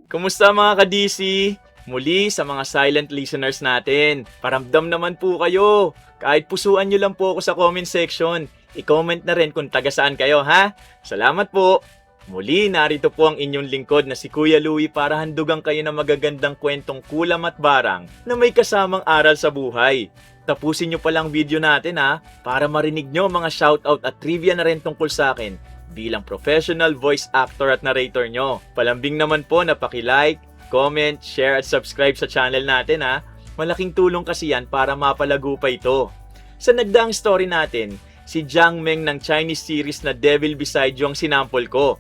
Kumusta mga ka-DC? Muli sa mga silent listeners natin, paramdam naman po kayo. Kahit pusuan nyo lang po ako sa comment section, i-comment na rin kung taga saan kayo ha. Salamat po! Muli, narito po ang inyong lingkod na si Kuya Louie para handugan kayo ng magagandang kwentong kulam at barang na may kasamang aral sa buhay. Tapusin nyo palang video natin ha, para marinig nyo mga shoutout at trivia na rin tungkol sa akin bilang professional voice actor at narrator nyo. Palambing naman po na paki-like, comment, share at subscribe sa channel natin ha. Malaking tulong kasi yan para mapalago pa ito. Sa nagdaang story natin, si Jiang Meng ng Chinese series na Devil Beside You ang sinample ko.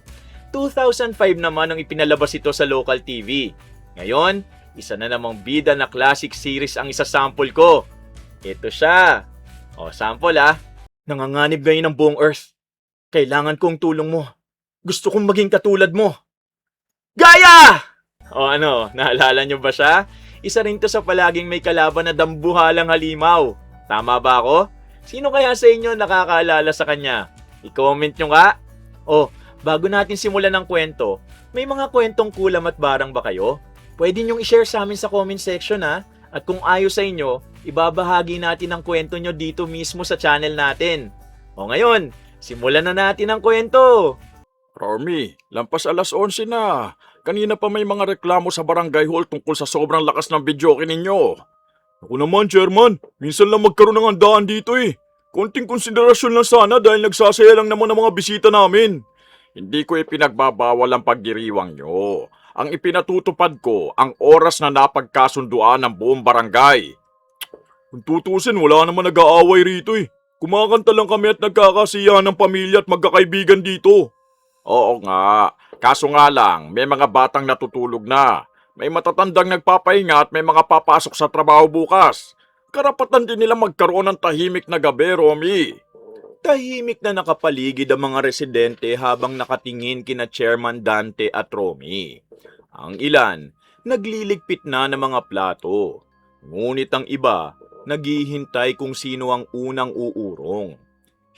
2005 naman ang ipinalabas ito sa local TV. Ngayon, isa na namang bida na classic series ang isasample ko. Ito siya. O, sample ha. Nanganganib ngayon ng buong Earth. Kailangan kong tulong mo. Gusto kong maging katulad mo. Gaya! O ano, naalala nyo ba siya? Isa rin to sa palaging may kalaban na dambuhalang halimaw. Tama ba ako? Sino kaya sa inyo nakakaalala sa kanya? I-comment nyo nga. O, bago natin simulan ng kwento, may mga kwentong kulam at barang ba kayo? Pwede nyong i-share sa amin sa comment section ha. At kung ayos sa inyo, ibabahagi natin ang kwento nyo dito mismo sa channel natin. O ngayon, simulan na natin ang kwento! Romy, lampas 11:00 na. Kanina pa may mga reklamo sa barangay hall tungkol sa sobrang lakas ng videoke ninyo. Ako naman, Chairman. Minsan lang magkaroon ng handaan dito eh. Konting konsiderasyon lang sana dahil nagsasaya lang naman ang mga bisita namin. Hindi ko ipinagbabawal ang pagdiriwang nyo. Ang ipinatutupad ko ang oras na napagkasunduan ng buong barangay. Kung tutusin, wala naman nag-aaway rito eh. Kumakanta lang kami at nagkakasiyahan ng pamilya at magkakaibigan dito. Oo nga, kaso nga lang, may mga batang natutulog na. May matatandang nagpapahinga at may mga papasok sa trabaho bukas. Karapatan din nila magkaroon ng tahimik na gabi, Romy. Tahimik na nakapaligid ang mga residente habang nakatingin kina Chairman Dante at Romy. Ang ilan, nagliligpit na ng mga plato. Ngunit ang iba, naghihintay kung sino ang unang uurong.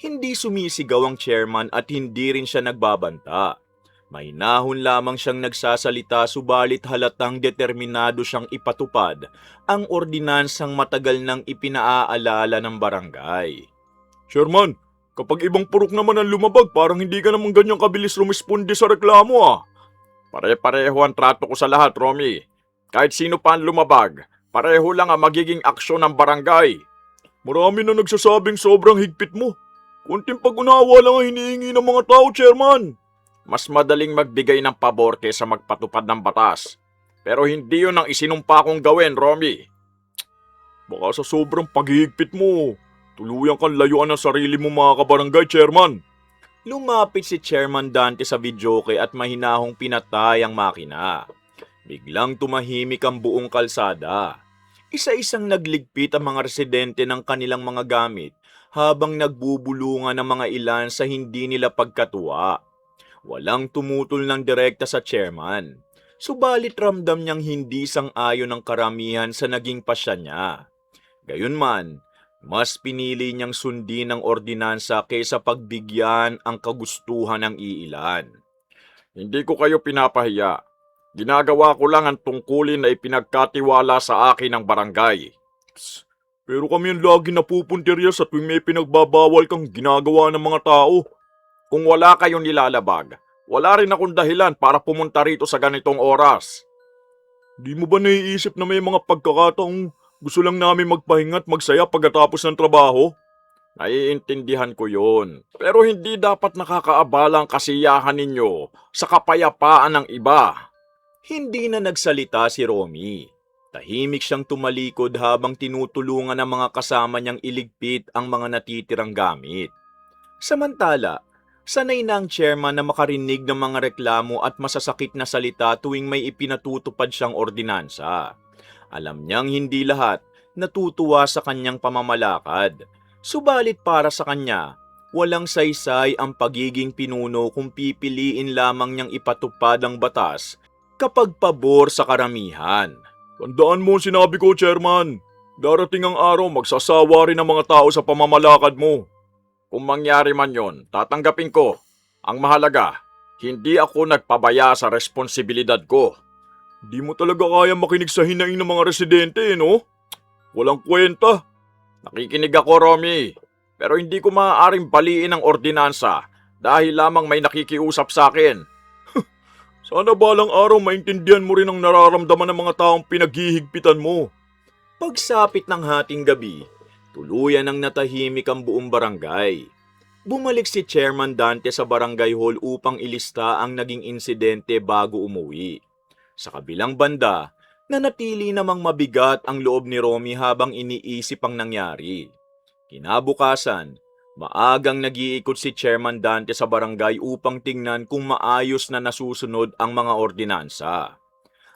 Hindi sumisigaw ang chairman at hindi rin siya nagbabanta. Mahinahon lamang siyang nagsasalita subalit halatang determinado siyang ipatupad ang ordinansang matagal nang ipinaaalala ng barangay. Chairman, kapag ibang purok naman ang lumabag, parang hindi ka naman ganyang kabilis rumisponde sa reklamo ah. Pare-pareho ang trato ko sa lahat, Romy. Kahit sino pa ang lumabag, pareho lang ang magiging aksyon ng barangay. Marami na nagsasabing sobrang higpit mo. Kunting pag-unawa lang ang hinihingi ng mga tao, Chairman. Mas madaling magbigay ng pabor kaysa magpatupad ng batas. Pero hindi yun ang isinumpa kong gawin, Romy. Baka sa sobrang paghihigpit mo, tuluyan kang layuan ang sarili mo mga kabarangay, Chairman. Lumapit si Chairman Dante sa videoke at mahinahong pinatay ang makina. Biglang tumahimik ang buong kalsada. Isa-isang nagligpit ang mga residente ng kanilang mga gamit habang nagbubulungan ang mga ilan sa hindi nila pagkatuwa. Walang tumutol ng direkta sa chairman. Subalit ramdam niyang hindi sang-ayon ang karamihan sa naging pasya niya. Gayunman, mas pinili niyang sundin ang ordinansa kaysa pagbigyan ang kagustuhan ng iilan. Hindi ko kayo pinapahiya. Ginagawa ko lang ang tungkulin na ipinagkatiwala sa akin ng barangay. Pero kami ang lagi napupuntirya sa tuwing may pinagbabawal kang ginagawa ng mga tao. Kung wala kayong nilalabag, wala rin akong dahilan para pumunta rito sa ganitong oras. Di mo ba naiisip na may mga pagkakataong gusto lang namin magpahinga at magsaya pagkatapos ng trabaho? Naiintindihan ko yun. Pero hindi dapat nakakaabala ang kasiyahan ninyo sa kapayapaan ng iba. Hindi na nagsalita si Romy. Tahimik siyang tumalikod habang tinutulungan ng mga kasama niyang iligpit ang mga natitirang gamit. Samantala, sanay na ang chairman na makarinig ng mga reklamo at masasakit na salita tuwing may ipinatutupad siyang ordinansa. Alam niyang hindi lahat natutuwa sa kanyang pamamalakad. Subalit para sa kanya, walang saysay ang pagiging pinuno kung pipiliin lamang niyang ipatupad ang batas kapag pabor sa karamihan. Tandaan mo ang sinabi ko, Chairman. Darating ang araw magsasawa rin ang mga tao sa pamamalakad mo. Kung mangyari man yon, tatanggapin ko. Ang mahalaga, hindi ako nagpabaya sa responsibilidad ko. Di mo talaga kaya makinig sa hinaing ng mga residente, no? Walang kwenta. Nakikinig ako, Romy. Pero hindi ko maaaring baliin ang ordinansa dahil lamang may nakikiusap sa akin. Sana balang araw maintindihan mo rin ang nararamdaman ng mga taong pinaghihigpitan mo. Pagsapit ng hating gabi, tuluyan ang natahimik ang buong barangay. Bumalik si Chairman Dante sa barangay hall upang ilista ang naging insidente bago umuwi. Sa kabilang banda, nanatili namang mabigat ang loob ni Romy habang iniisip ang nangyari. Kinabukasan, maagang nag-iikot si Chairman Dante sa barangay upang tingnan kung maayos na nasusunod ang mga ordinansa.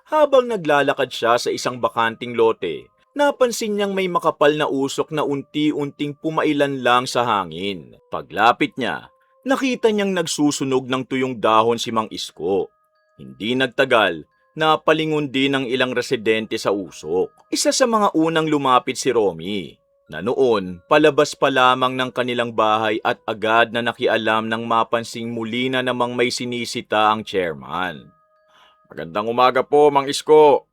Habang naglalakad siya sa isang bakanting lote, napansin niyang may makapal na usok na unti-unting pumailan lang sa hangin. Paglapit niya, nakita niyang nagsusunog ng tuyong dahon si Mang Isko. Hindi nagtagal, napalingon din ng ilang residente sa usok. Isa sa mga unang lumapit si Romy, na noon palabas pa lamang ng kanilang bahay at agad na nakialam nang mapansing muli na namang may sinisita ang chairman. Magandang umaga po, Mang Isko.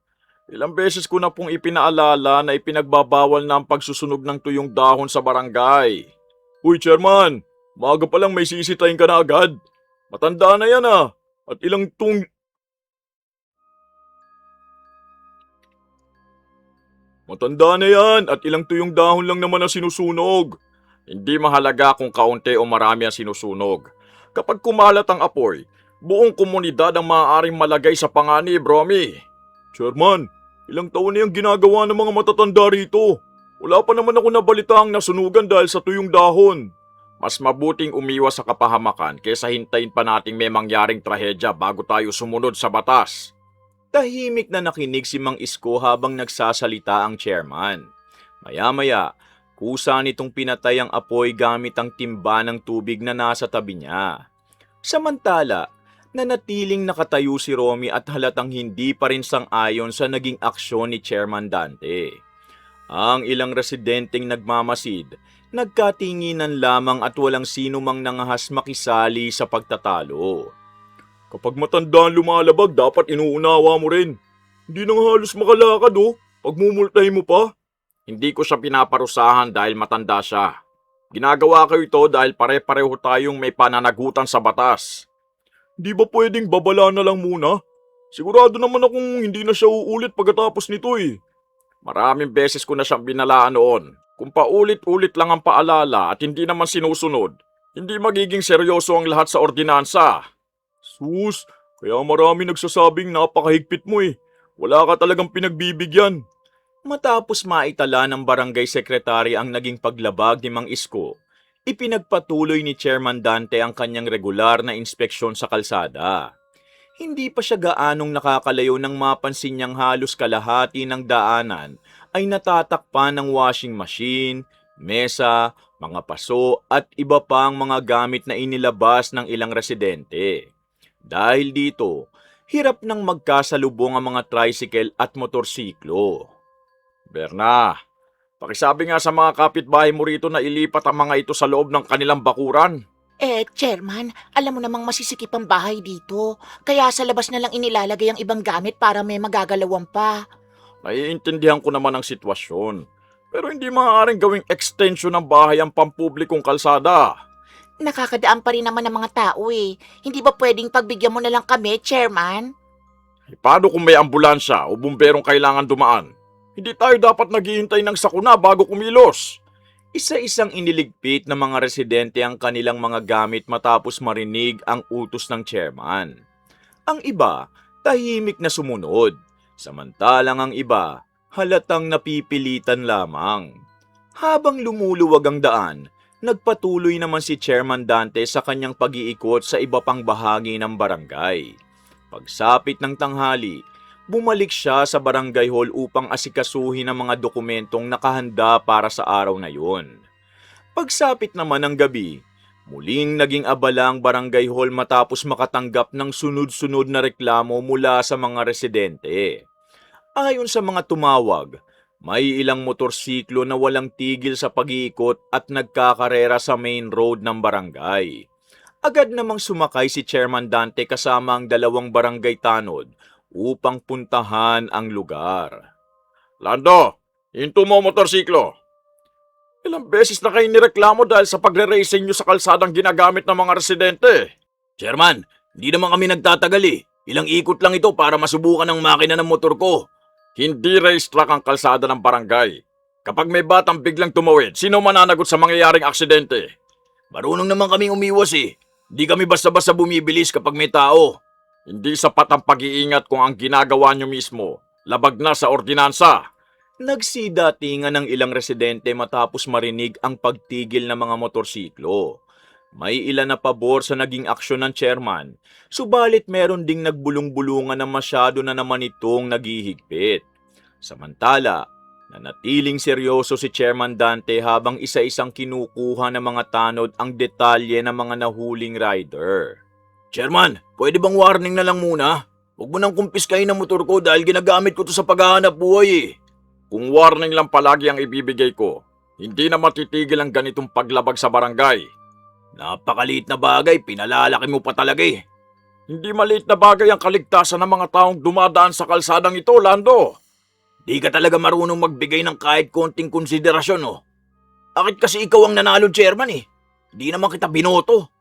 Ilang beses ko na pong ipinaalala na ipinagbabawal na ang pagsusunog ng tuyong dahon sa barangay. Uy, Chairman! Maaga pa lang may sisitahin ka na agad. Matanda na yan ah. At Matanda na yan at ilang tuyong dahon lang naman ang sinusunog. Hindi mahalaga kung kaunti o marami ang sinusunog. Kapag kumalat ang apoy, buong komunidad ang maaaring malagay sa panganib, Romy. Chairman, ilang taon na yung ginagawa ng mga matatanda rito. Wala pa naman ako nabalitaang nasunugan dahil sa tuyong dahon. Mas mabuting umiwas sa kapahamakan kaysa hintayin pa nating may mangyaring trahedya bago tayo sumunod sa batas. Tahimik na nakinig si Mang Isko habang nagsasalita ang chairman. Maya-maya, kusa nitong pinatay ang apoy gamit ang timba ng tubig na nasa tabi niya. Samantala, nanatiling nakatayo si Romy at halatang hindi pa rin sang-ayon sa naging aksyon ni Chairman Dante. Ang ilang residenteng nagmamasid, nagkatinginan lamang at walang sino mang nangahas makisali sa pagtatalo. Kapag matanda ang lumalabag, dapat inuunawa mo rin. Hindi nang halos makalakad oh. Pagmumultay mo pa. Hindi ko siya pinaparusahan dahil matanda siya. Ginagawa ko ito dahil pare-pareho tayong may pananagutan sa batas. Di ba pwedeng babala na lang muna? Sigurado naman akong hindi na siya uulit pagkatapos nito eh. Maraming beses ko na siyang binalaan noon. Kung paulit-ulit lang ang paalala at hindi naman sinusunod, hindi magiging seryoso ang lahat sa ordinansa. Sus, kaya marami nagsasabing napakahigpit mo eh. Wala ka talagang pinagbibigyan. Matapos maitala ng barangay secretary ang naging paglabag ni Mang Isko, ipinagpatuloy ni Chairman Dante ang kanyang regular na inspeksyon sa kalsada. Hindi pa siya gaanong nakakalayo nang mapansin niyang halos kalahati ng daanan ay natatakpan ng washing machine, mesa, mga paso at iba pang mga gamit na inilabas ng ilang residente. Dahil dito, hirap nang magkasalubong ang mga tricycle at motorsiklo. Berna, pakisabi nga sa mga kapitbahay mo rito na ilipat ang mga ito sa loob ng kanilang bakuran. Chairman, alam mo namang masisikip ang bahay dito. Kaya sa labas na lang inilalagay ang ibang gamit para may magagalawan pa. Naiintindihan ko naman ang sitwasyon. Pero hindi maaaring gawing extension ng bahay ang pampublikong kalsada. Nakakadaan pa rin naman ng mga tao eh. Hindi ba pwedeng pagbigyan mo na lang kami, Chairman? Paano kung may ambulansya o bumberong kailangan dumaan? Hindi tayo dapat naghihintay ng sakuna bago kumilos. Isa-isang iniligpit ng mga residente ang kanilang mga gamit matapos marinig ang utos ng chairman. Ang iba, tahimik na sumunod. Samantalang ang iba, halatang napipilitan lamang. Habang lumuluwag ang daan, nagpatuloy naman si Chairman Dante sa kanyang pag-iikot sa iba pang bahagi ng barangay. Pagsapit ng tanghali, bumalik siya sa barangay hall upang asikasuhin ang mga dokumentong nakahanda para sa araw na yon. Pagsapit naman ng gabi, muling naging abala ang barangay hall matapos makatanggap ng sunod-sunod na reklamo mula sa mga residente. Ayon sa mga tumawag, may ilang motorsiklo na walang tigil sa pag-iikot at nagkakarera sa main road ng barangay. Agad namang sumakay si Chairman Dante kasama ang dalawang barangay tanod upang puntahan ang lugar. Lando, hinto mo motorsiklo. Ilang beses na kayo nireklamo dahil sa pagre-racing nyo sa kalsadang ginagamit ng mga residente. Chairman, hindi naman kami nagtatagal eh. Ilang ikot lang ito para masubukan ang makina ng motor ko. Hindi racetrack ang kalsada ng barangay. Kapag may batang biglang tumawid, sino mananagot sa mangyayaring aksidente? Marunong naman kaming umiwas eh. Di kami basta-basta bumibilis kapag may tao. Hindi sapat ang pag-iingat kung ang ginagawa nyo mismo labag na sa ordinansa. Nagsidatingan ng ilang residente matapos marinig ang pagtigil ng mga motorsiklo. May ilan na pabor sa naging aksyon ng chairman, subalit meron ding nagbulong-bulungan na masyado na naman itong naghihigpit. Samantala, nanatiling seryoso si Chairman Dante habang isa-isang kinukuha ng mga tanod ang detalye ng mga nahuling rider. Chairman, pwede bang warning na lang muna? Huwag mo nang kumpiskahin ang motor ko dahil ginagamit ko to sa paghahanap buhay eh. Kung warning lang palagi ang ibibigay ko, hindi na matitigil ang ganitong paglabag sa barangay. Napakaliit na bagay, pinalalaki mo pa talaga eh. Hindi maliit na bagay ang kaligtasan ng mga taong dumadaan sa kalsadang ito, Lando. Di ka talaga marunong magbigay ng kahit konting konsiderasyon oh. Bakit kasi ikaw ang nanalo, Chairman eh? Di naman kita binoto.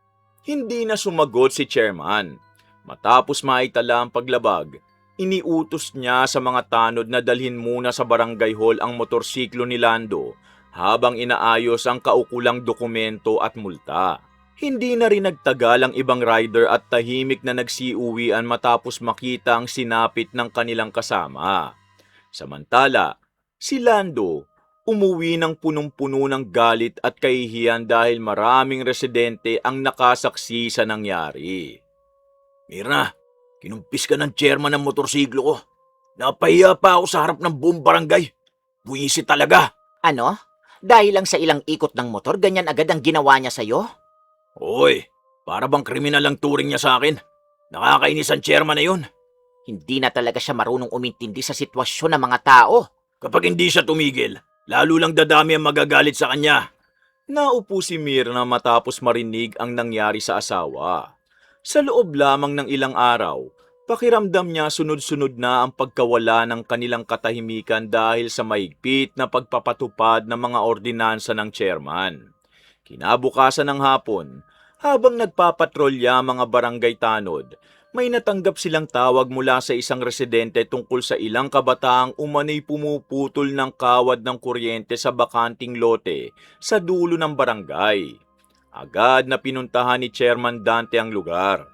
Hindi na sumagot si chairman. Matapos maitala ang paglabag, iniutos niya sa mga tanod na dalhin muna sa barangay hall ang motorsiklo ni Lando habang inaayos ang kaukulang dokumento at multa. Hindi na rin nagtagal ang ibang rider at tahimik na nagsiuwian matapos makita ang sinapit ng kanilang kasama. Samantala, si Lando umuwi ng punong-puno ng galit at kahihiyan dahil maraming residente ang nakasaksi sa nangyari. Mirna, kinumpis ka ng chairman ng motorsiklo ko. Napahiya pa ako sa harap ng buong barangay. Buwisit talaga. Ano? Dahil lang sa ilang ikot ng motor, ganyan agad ang ginawa niya sa'yo? Hoy, para bang kriminal ang turing niya sa akin? Nakakainis ang chairman na yun. Hindi na talaga siya marunong umintindi sa sitwasyon ng mga tao. Kapag hindi siya tumigil, lalo lang dadami ang magagalit sa kanya. Naupo si Mirna matapos marinig ang nangyari sa asawa. Sa loob lamang ng ilang araw, pakiramdam niya sunod-sunod na ang pagkawala ng kanilang katahimikan dahil sa mahigpit na pagpapatupad ng mga ordinansa ng chairman. Kinabukasan ng hapon, habang nagpapatrolya mga barangay tanod, may natanggap silang tawag mula sa isang residente tungkol sa ilang kabataang umano'y pumuputol ng kawad ng kuryente sa bakanting lote sa dulo ng barangay. Agad na pinuntahan ni Chairman Dante ang lugar.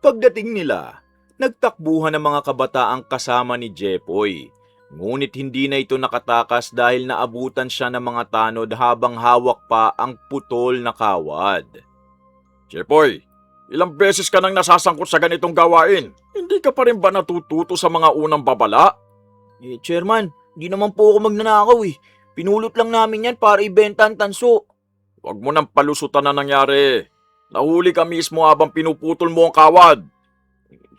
Pagdating nila, nagtakbuhan ng mga kabataang kasama ni Jepoy. Ngunit hindi na ito nakatakas dahil naabutan siya ng mga tanod habang hawak pa ang putol na kawad. Jepoy, ilang beses ka nang nasasangkot sa ganitong gawain. Hindi ka pa rin ba natututo sa mga unang babala? Chairman, di naman po ako magnanakaw eh. Pinulot lang namin yan para ibenta ang tanso. Huwag mo nang palusutan na nangyari. Nahuli ka mismo habang pinuputol mo ang kawad.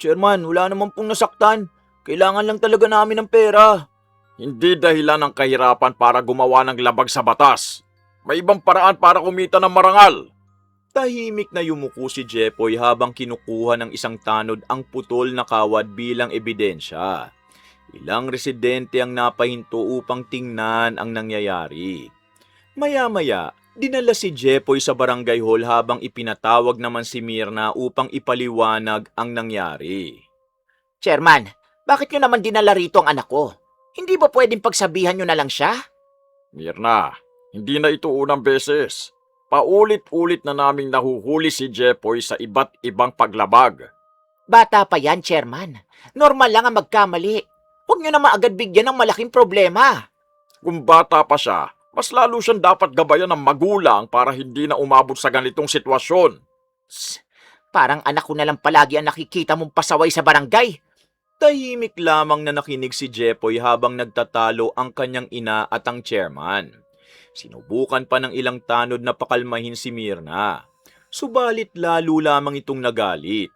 Chairman, wala naman pong nasaktan. Kailangan lang talaga namin ng pera. Hindi dahilan ng kahirapan para gumawa ng labag sa batas. May ibang paraan para kumita ng marangal. Tahimik na yumuko si Jepoy habang kinukuha ng isang tanod ang putol na kawad bilang ebidensya. Ilang residente ang napahinto upang tingnan ang nangyayari. Maya-maya, dinala si Jepoy sa barangay hall habang ipinatawag naman si Mirna upang ipaliwanag ang nangyari. Chairman, bakit nyo naman dinala rito ang anak ko? Hindi ba pwedeng pagsabihan nyo na lang siya? Mirna, hindi na ito unang beses. Paulit-ulit na naming nahuhuli si Jepoy sa iba't ibang paglabag. Bata pa yan, Chairman. Normal lang ang magkamali. Huwag nyo naman agad bigyan ng malaking problema. Kung bata pa siya, mas lalo siyang dapat gabayan ng magulang para hindi na umabot sa ganitong sitwasyon. Parang anak ko na lang palagi ang nakikita mong pasaway sa barangay. Tahimik lamang na nakinig si Jepoy habang nagtatalo ang kanyang ina at ang chairman. Sinubukan pa ng ilang tanod na pakalmahin si Mirna. Subalit lalo lamang itong nagalit.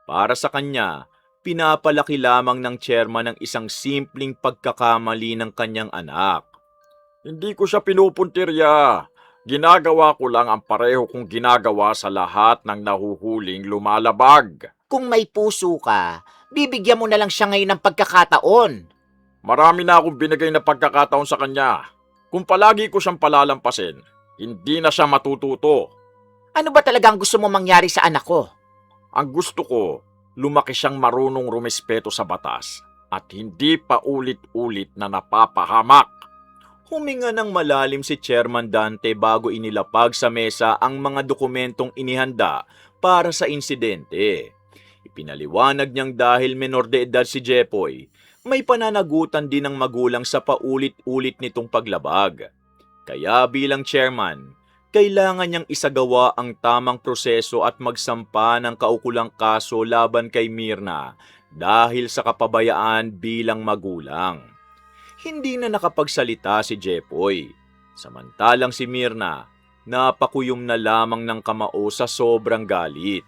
Para sa kanya, pinapalaki lamang ng chairman ang isang simpleng pagkakamali ng kanyang anak. Hindi ko siya pinupuntirya. Ginagawa ko lang ang pareho kong ginagawa sa lahat ng nahuhuling lumalabag. Kung may puso ka, Bibigyan mo na lang siya ngayon ng pagkakataon. Marami na akong binigay na pagkakataon sa kanya. Kung palagi ko siyang palalampasin, hindi na siya matututo. Ano ba talaga ang gusto mo mangyari sa anak ko? Ang gusto ko, lumaki siyang marunong rumespeto sa batas at hindi pa ulit-ulit na napapahamak. Huminga ng malalim si Chairman Dante bago inilapag sa mesa ang mga dokumentong inihanda para sa insidente. Ipinaliwanag niyang dahil menor de edad si Jepoy, may pananagutan din ng magulang sa paulit-ulit nitong paglabag. Kaya bilang chairman, kailangan niyang isagawa ang tamang proseso at magsampa ng kaukulang kaso laban kay Myrna dahil sa kapabayaan bilang magulang. Hindi na nakapagsalita si Jepoy. Samantalang si Myrna, napakuyom na lamang ng kamao sa sobrang galit.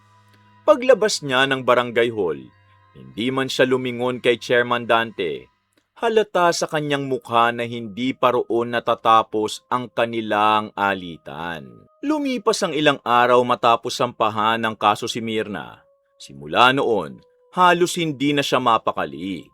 Paglabas niya ng barangay hall, hindi man siya lumingon kay Chairman Dante. Halata sa kanyang mukha na hindi pa roon natatapos ang kanilang alitan. Lumipas ang ilang araw matapos sampahan ng kaso si Myrna. Simula noon, halos hindi na siya mapakali.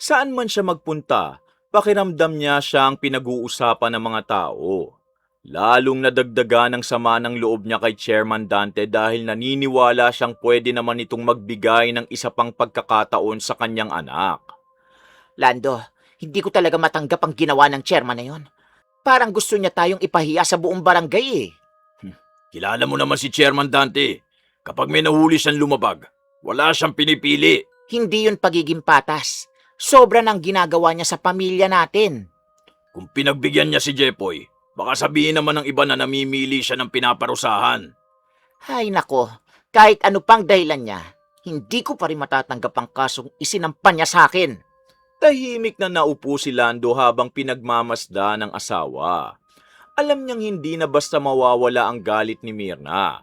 Saan man siya magpunta, pakiramdam niya siyang pinag-uusapan ng mga tao. Lalong nadagdagan ang sama ng loob niya kay Chairman Dante dahil naniniwala siyang pwede naman itong magbigay ng isa pang pagkakataon sa kanyang anak. Lando, hindi ko talaga matanggap ang ginawa ng chairman na yon. Parang gusto niya tayong ipahiya sa buong barangay eh. Kilala mo naman si Chairman Dante. Kapag may nahuli siyang lumabag, wala siyang pinipili. Hindi yun pagiging patas. Sobra ng ginagawa niya sa pamilya natin. Kung pinagbigyan niya si Jepoy, baka sabihin naman ng iba na namimili siya ng pinaparusahan. Hay nako, kahit ano pang dahilan niya, hindi ko pa rin matatanggap ang kasong isinampan niya sa akin. Tahimik na naupo si Lando habang pinagmamasda ng asawa. Alam niyang hindi na basta mawawala ang galit ni Myrna.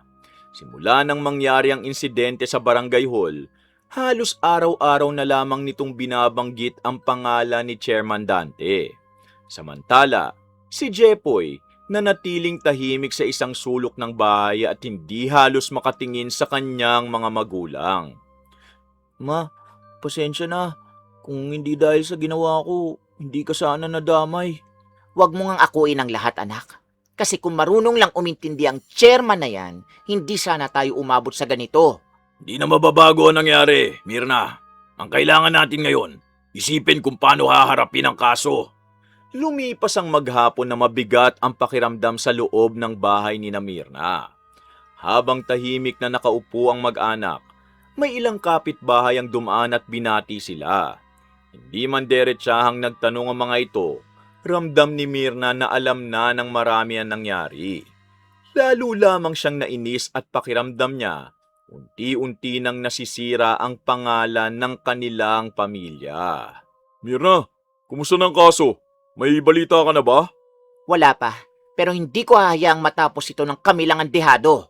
Simula nang mangyari ang insidente sa barangay hall, halos araw-araw na lamang nitong binabanggit ang pangalan ni Chairman Dante. Samantala, si Jepoy nanatiling tahimik sa isang sulok ng bahay at hindi halos makatingin sa kanyang mga magulang. Ma, pasensya na. Kung hindi dahil sa ginawa ko, hindi ka sana nadamay. Huwag mo ngang akuin ang lahat, anak. Kasi kung marunong lang umintindi ang chairman na yan, hindi sana tayo umabot sa ganito. Hindi na mababago ang nangyari, Myrna. Ang kailangan natin ngayon, isipin kung paano haharapin ang kaso. Lumipas ang maghapon na mabigat ang pakiramdam sa loob ng bahay ni Myrna. Habang tahimik na nakaupo ang mag-anak, may ilang kapitbahay ang dumaan at binati sila. Hindi man deretsahang nagtanong ang mga ito, ramdam ni Myrna na alam na ng marami ang nangyari. Lalo lamang siyang nainis at pakiramdam niya, unti-unti nang nasisira ang pangalan ng kanilang pamilya. Myrna, kumusta ng kaso? May balita ka na ba? Wala pa, pero hindi ko hahayaang matapos ito ng kamilang andehado.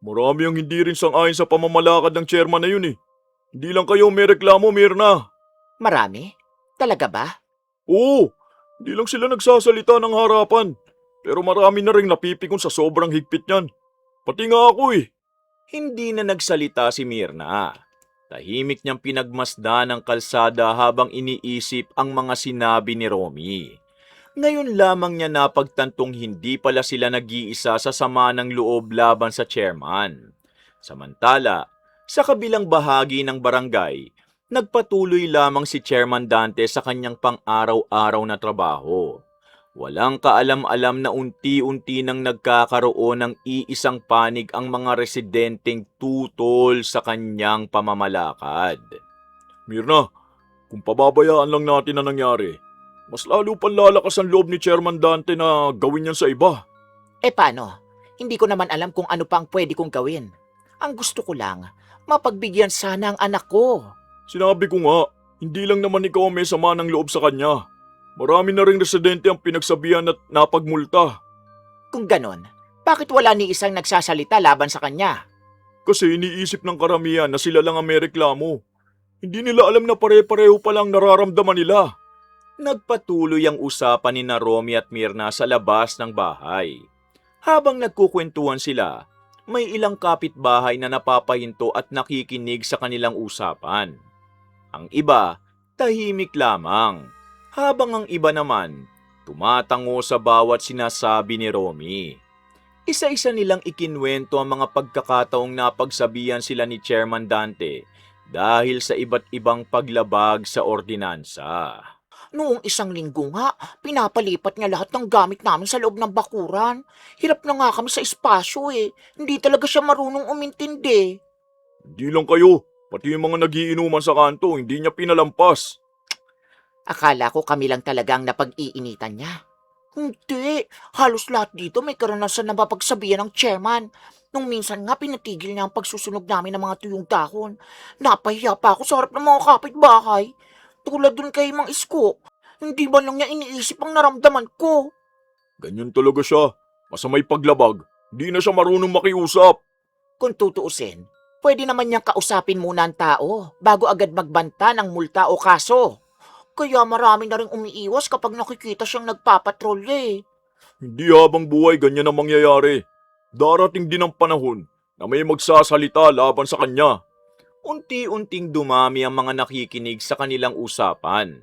Marami ang hindi rin sang-ayon sa pamamalakad ng chairman na yun eh. Hindi lang kayo may reklamo, Myrna. Marami? Talaga ba? Oo, hindi lang sila nagsasalita ng harapan. Pero marami na rin napipikon sa sobrang higpit niyan. Pati nga ako eh. Hindi na nagsalita si Myrna. Tahimik niyang pinagmasdan ang kalsada habang iniisip ang mga sinabi ni Romy. Ngayon lamang niya napagtantong hindi pala sila nag-iisa sa sama ng loob laban sa chairman. Samantala, sa kabilang bahagi ng barangay, nagpatuloy lamang si Chairman Dante sa kanyang pang-araw-araw na trabaho. Walang kaalam-alam na unti-unti nang nagkakaroon ng iisang panig ang mga residenteng tutol sa kanyang pamamalakad. Myrna, kung pababayaan lang natin na nangyari, mas lalo pang lalakas ang loob ni Chairman Dante na gawin yan sa iba. Eh paano? Hindi ko naman alam kung ano pang pwede kong gawin. Ang gusto ko lang, mapagbigyan sana ang anak ko. Sinabi ko nga, hindi lang naman ikaw ang may sama ng loob sa kanya. Marami na ring residente ang pinagsabihan at napagmulta. Kung ganon, bakit wala ni isang nagsasalita laban sa kanya? Kasi iniisip ng karamihan na sila lang ang may reklamo. Hindi nila alam na pare-pareho palang nararamdaman nila. Nagpatuloy ang usapan ni Romy at Myrna sa labas ng bahay. Habang nagkukwentuhan sila, may ilang kapitbahay na napapahinto at nakikinig sa kanilang usapan. Ang iba, tahimik lamang. Habang ang iba naman, tumatango sa bawat sinasabi ni Romy. Isa-isa nilang ikinwento ang mga pagkakataong napagsabihan sila ni Chairman Dante dahil sa iba't ibang paglabag sa ordinansa. Noong isang linggo nga, pinapalipat niya lahat ng gamit namin sa loob ng bakuran. Hirap na nga kami sa espasyo eh. Hindi talaga siya marunong umintindi. Hindi lang kayo, pati yung mga nagiinuman sa kanto, hindi niya pinalampas. Akala ko kami lang talagang napag-iinitan niya. Hindi. Halos lahat dito may karanasan na mapagsabihan ng chairman. Nung minsan nga pinatigil niya ang pagsusunog namin ng mga tuyong dahon. Napahiya pa ako sa harap ng mga kapitbahay. Tulad dun kay Mang Isko. Hindi ba lang niya iniisip ang naramdaman ko? Ganyan talaga siya. Masamay paglabag, di na siya marunong makiusap. Kung tutuusin, pwede naman niyang kausapin muna ang tao bago agad magbanta ng multa o kaso. Kaya marami na rin umiiwas kapag nakikita siyang nagpapatrolya eh. Hindi habang buhay ganyan ang mangyayari. Darating din ang panahon na may magsasalita laban sa kanya. Unti-unting dumami ang mga nakikinig sa kanilang usapan.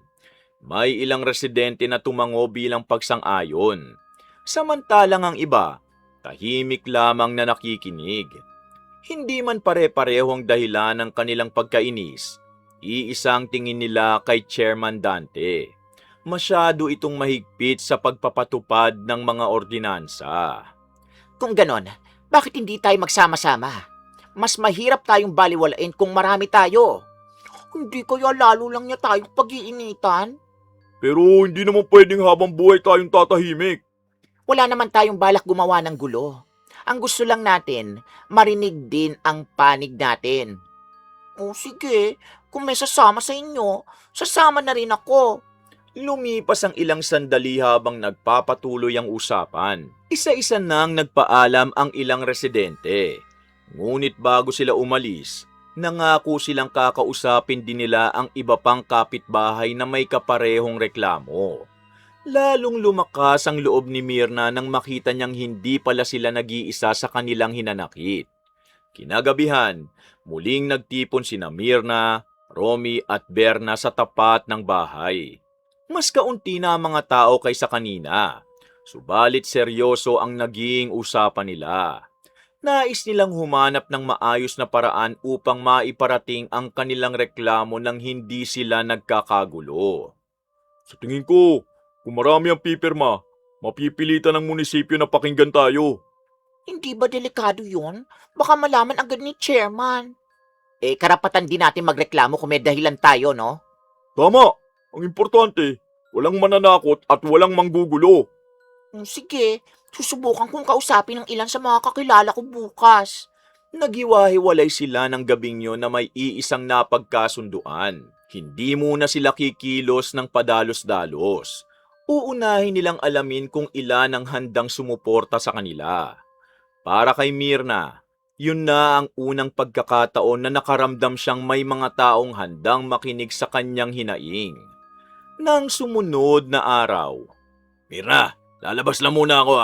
May ilang residente na tumango bilang pagsang-ayon. Samantalang ang iba, tahimik lamang na nakikinig. Hindi man pare-pareho ang dahilan ng kanilang pagkainis. Iisang tingin nila kay Chairman Dante. Masyado itong mahigpit sa pagpapatupad ng mga ordinansa. Kung ganon, bakit hindi tayo magsama-sama? Mas mahirap tayong baliwalain kung marami tayo. Hindi kaya lalo lang niya tayong pag-iinitan? Pero hindi naman pwedeng habang buhay tayong tatahimik. Wala naman tayong balak gumawa ng gulo. Ang gusto lang natin, marinig din ang panig natin. O sige, kung may sasama sa inyo, sasama na rin ako. Lumipas ang ilang sandali habang nagpapatuloy ang usapan. Isa-isa nang nagpaalam ang ilang residente. Ngunit bago sila umalis, nangako silang kakausapin din nila ang iba pang kapitbahay na may kaparehong reklamo. Lalong lumakas ang loob ni Mirna nang makita niyang hindi pala sila nag-iisa sa kanilang hinanakit. Kinagabihan, muling nagtipon sina Mirna, Romy at Berna sa tapat ng bahay. Mas kaunti na ang mga tao kaysa kanina, subalit seryoso ang naging usapan nila. Nais nilang humanap ng maayos na paraan upang maiparating ang kanilang reklamo nang hindi sila nagkakagulo. Sa tingin ko, kung marami ang pipirma, mapipilitan ng munisipyo na pakinggan tayo. Hindi ba delikado yon? Baka malaman agad ni chairman. Eh, karapatan din natin magreklamo kung may dahilan tayo, no? Tama! Ang importante, walang mananakot at walang manggugulo. Sige, susubukan kong kausapin ng ilan sa mga kakilala ko bukas. Naghiwa-hiwalay sila ng gabing yon na may iisang napagkasunduan. Hindi muna sila kikilos ng padalos-dalos. Uunahin nilang alamin kung ilan ang handang sumuporta sa kanila. Para kay Mirna, yun na ang unang pagkakataon na nakaramdam siyang may mga taong handang makinig sa kanyang hinaing. Nang sumunod na araw, Mirna, lalabas lang muna ako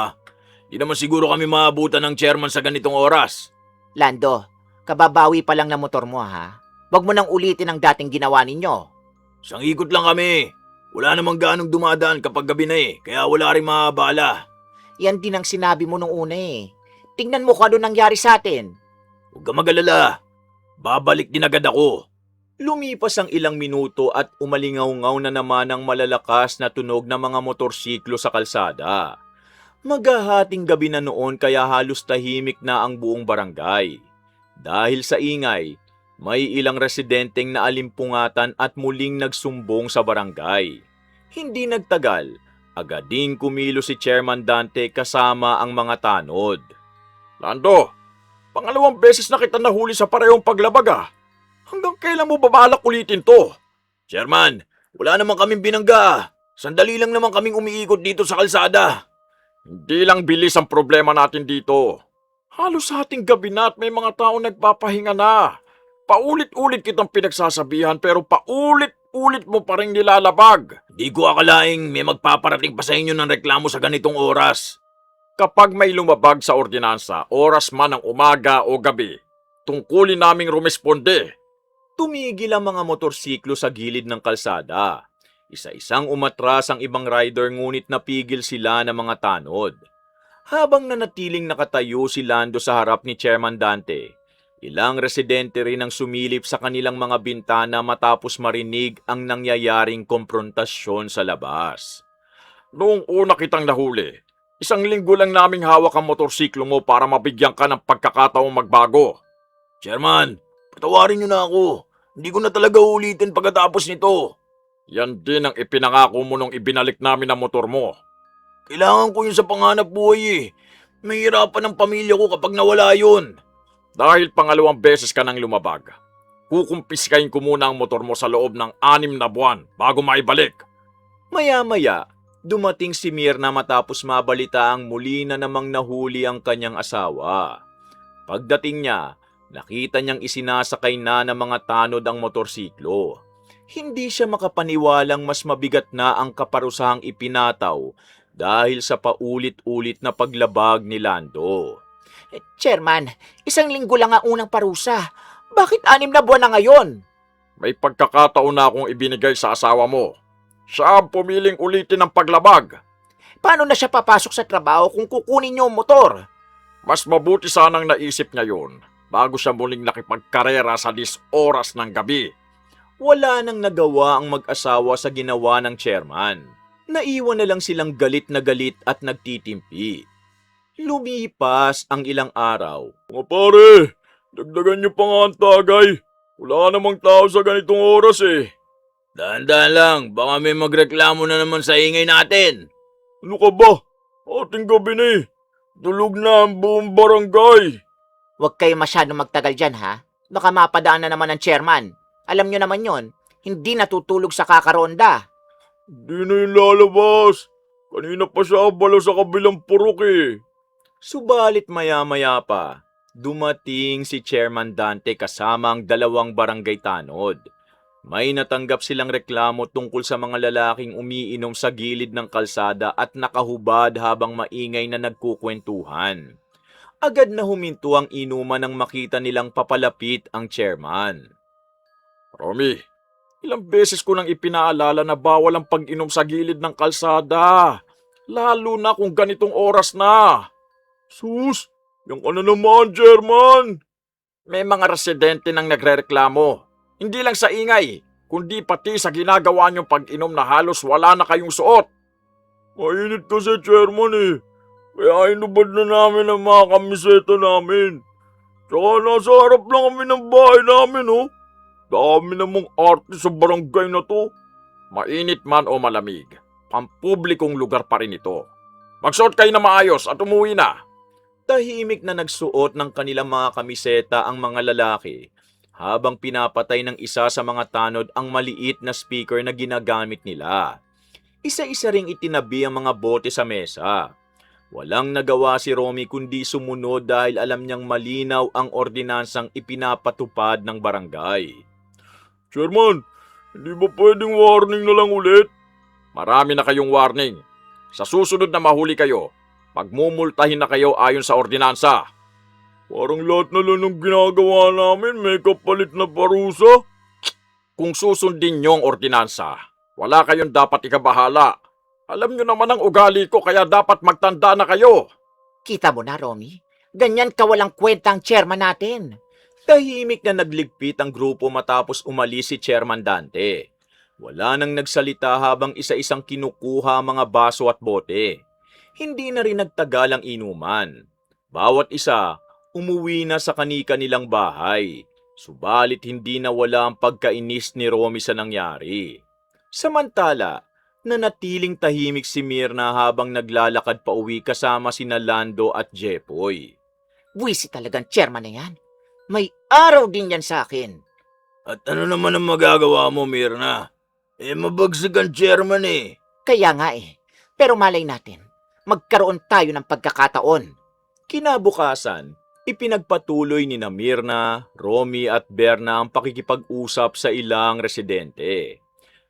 Di naman siguro kami maabutan ng chairman sa ganitong oras. Lando, kababawi pa lang na motor mo ha. Huwag mo nang ulitin ang dating ginawa ninyo. Isang ikot lang kami. Wala namang ganong dumadaan kapag gabi na kaya wala rin maabala. Yan din ang sinabi mo nung una eh. Tingnan mo kung ano nangyari sa atin. Huwag ka mag-alala. Babalik din agad ako. lumipas ang ilang minuto at umalingaw-ngaw na naman ang malalakas na tunog ng mga motorsiklo sa kalsada. Maghahating gabi na noon kaya halos tahimik na ang buong barangay. Dahil sa ingay, may ilang residenteng naalimpungatan at muling nagsumbong sa barangay. Hindi nagtagal, agad din kumilo si Chairman Dante kasama ang mga tanod. Lando, pangalawang beses na kita nahuli sa parehong paglabag Hanggang kailan mo babalak ulitin to? Chairman, wala naman kaming binangga. Sandali lang naman kaming umiikot dito sa kalsada. Hindi lang bilis ang problema natin dito. Halos sa ating gabi na at may mga tao nagpapahinga na. Paulit-ulit kitang pinagsasabihan pero paulit-ulit mo pa rin nilalabag. Di ko akalaing may magpaparating pa sa inyo ng reklamo sa ganitong oras. Kapag may lumabag sa ordinansa, oras man ng umaga o gabi, tungkulin naming rumesponde. Tumigil ang mga motorsiklo sa gilid ng kalsada. Isa-isang umatras ang ibang rider ngunit napigil sila ng mga tanod. Habang nanatiling nakatayo si Lando sa harap ni Chairman Dante, ilang residente rin ang sumilip sa kanilang mga bintana matapos marinig ang nangyayaring komprontasyon sa labas. Noong una kitang nahuli, 1 linggo lang naming hawak ang motorsiklo mo para mabigyan ka ng pagkakataong magbago. Chairman, patawarin niyo na ako. Hindi ko na talaga ulitin pagkatapos nito. Yan din ang ipinangako mo nung ibinalik namin ang motor mo. Kailangan ko yun sa panganap buhay eh. Mahirapan ang pamilya ko kapag nawala yun. Dahil 2 beses ka nang lumabag, kukumpiskahin ko muna ang motor mo sa loob ng 6 na buwan bago maibalik. Maya-maya, dumating si Mirna matapos mabalita ang muli na namang nahuli ang kanyang asawa. Pagdating niya, nakita niyang isinasakay na ng mga tanod ang motorsiklo. Hindi siya makapaniwalang mas mabigat na ang kaparusahang ipinataw dahil sa paulit-ulit na paglabag ni Lando. Chairman, 1 linggo lang ang unang parusa. Bakit 6 na buwan na ngayon? May pagkakataon na akong ibinigay sa asawa mo. Siya ang pumiling ulitin ang paglabag. Paano na siya papasok sa trabaho kung kukunin niyo ang motor? Mas mabuti sanang naisip niya yun bago siya muling nakipagkarera sa 10 oras ng gabi. Wala nang nagawa ang mag-asawa sa ginawa ng chairman. Naiwan na lang silang galit at nagtitimpi. Lumipas ang ilang araw. Mga pare, dagdagan niyo pa nga ang tagay. Wala namang tao sa ganitong oras eh. Dahan-dahan lang, baka may magreklamo na naman sa ingay natin. Ano ka ba? Ating gabi na eh. Tulog na ang buong barangay. Huwag kayo masyadong magtagal dyan, ha? Baka mapadaan na naman ng chairman. Alam nyo naman yon, hindi natutulog sa kakaronda. Di na yung lalabas. Kanina pa siya abala sa kabilang purok eh. Subalit maya-maya pa, dumating si Chairman Dante kasama ang 2 barangay tanod. May natanggap silang reklamo tungkol sa mga lalaking umiinom sa gilid ng kalsada at nakahubad habang maingay na nagkukwentuhan. Agad na huminto ang inuman nang makita nilang papalapit ang chairman. Romy, ilang beses ko nang ipinaalala na bawal ang pag-inom sa gilid ng kalsada. Lalo na kung ganitong oras na. Sus, yan ka na naman, Chairman. May mga residente nang nagrereklamo. Hindi lang sa ingay, kundi pati sa ginagawa niyong pag-inom na halos wala na kayong suot. Mainit kasi, Chairman eh. Kaya inubad na namin ang mga kamiseta namin. Tsaka nasa harap lang kami ng bahay namin, oh. Dami namang artist sa barangay na to. Mainit man o malamig, pampublikong lugar pa rin ito. Magsuot kayo na maayos at umuwi na. Tahimik na nagsuot ng kanilang mga kamiseta ang mga lalaki habang pinapatay ng isa sa mga tanod ang maliit na speaker na ginagamit nila. Isa-isa ring itinabi ang mga bote sa mesa. Walang nagawa si Romy kundi sumunod dahil alam niyang malinaw ang ordinansang ipinapatupad ng barangay. Chairman, hindi ba pwedeng warning na lang ulit? Marami na kayong warning. Sa susunod na mahuli kayo, pagmumultahin na kayo ayon sa ordinansa. Parang lahat na lang ng ginagawa namin may kapalit na parusa. Kung susundin niyo ang ordinansa, wala kayong dapat ikabahala. Alam niyo naman ang ugali ko kaya dapat magtanda na kayo. Kita mo na, Romy? Ganyan kawalang kwenta ang chairman natin. Tahimik na nagligpit ang grupo matapos umalis si Chairman Dante. Wala nang nagsalita habang isa-isang kinukuha ang mga baso at bote. Hindi na rin nagtagal ang inuman. Bawat isa, umuwi na sa kani-kanilang bahay. Subalit hindi na wala ang pagkainis ni Romy sa nangyari. Samantala, nanatiling tahimik si Mirna habang naglalakad pa uwi kasama sina Lando at Jepoy. Buwisi talagang chairman na yan. May araw din yan sa akin. At ano naman ang magagawa mo, Mirna? Mabagsig ang chairman eh. Kaya nga eh. Pero malay natin, magkaroon tayo ng pagkakataon. Kinabukasan, ipinagpatuloy ni Mirna, Romy at Berna ang pakikipag-usap sa ilang residente.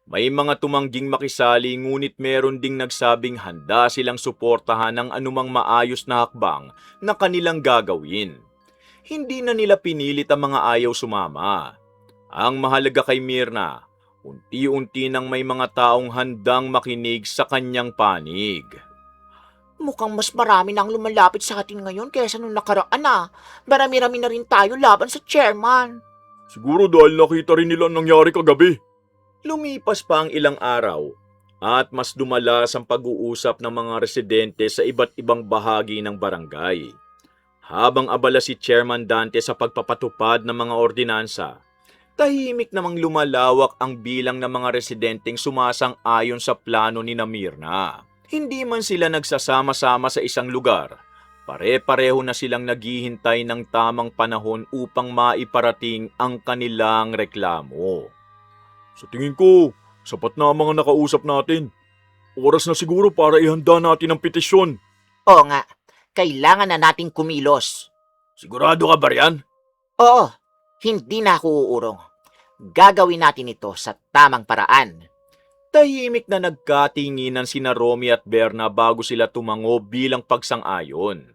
May mga tumangging makisali ngunit meron ding nagsabing handa silang suportahan ng anumang maayos na hakbang na kanilang gagawin. Hindi na nila pinilit ang mga ayaw sumama. Ang mahalaga kay Mirna, unti-unti nang may mga taong handang makinig sa kanyang panig. Mukhang mas marami nang lumalapit sa atin ngayon kaysa nung nakaraan ah. Marami-rami na rin tayo laban sa chairman. Siguro dahil nakita rin nila ang nangyari kagabi. Lumipas pa ang ilang araw at mas dumalas ang pag-uusap ng mga residente sa iba't ibang bahagi ng barangay. Habang abala si Chairman Dante sa pagpapatupad ng mga ordinansa, tahimik namang lumalawak ang bilang ng mga residenteng sumasang-ayon sa plano ni Mirna. Hindi man sila nagsasama-sama sa isang lugar, pare-pareho na silang naghihintay ng tamang panahon upang maiparating ang kanilang reklamo. Sa tingin ko, sapat na ang mga nakausap natin. Oras na siguro para ihanda natin ang petisyon. Oo nga, kailangan na nating kumilos. Sigurado ka ba riyan? Oo, hindi na ako uurong. Gagawin natin ito sa tamang paraan. Tahimik na nagkatinginan sina Romy at Berna bago sila tumango bilang pagsang-ayon.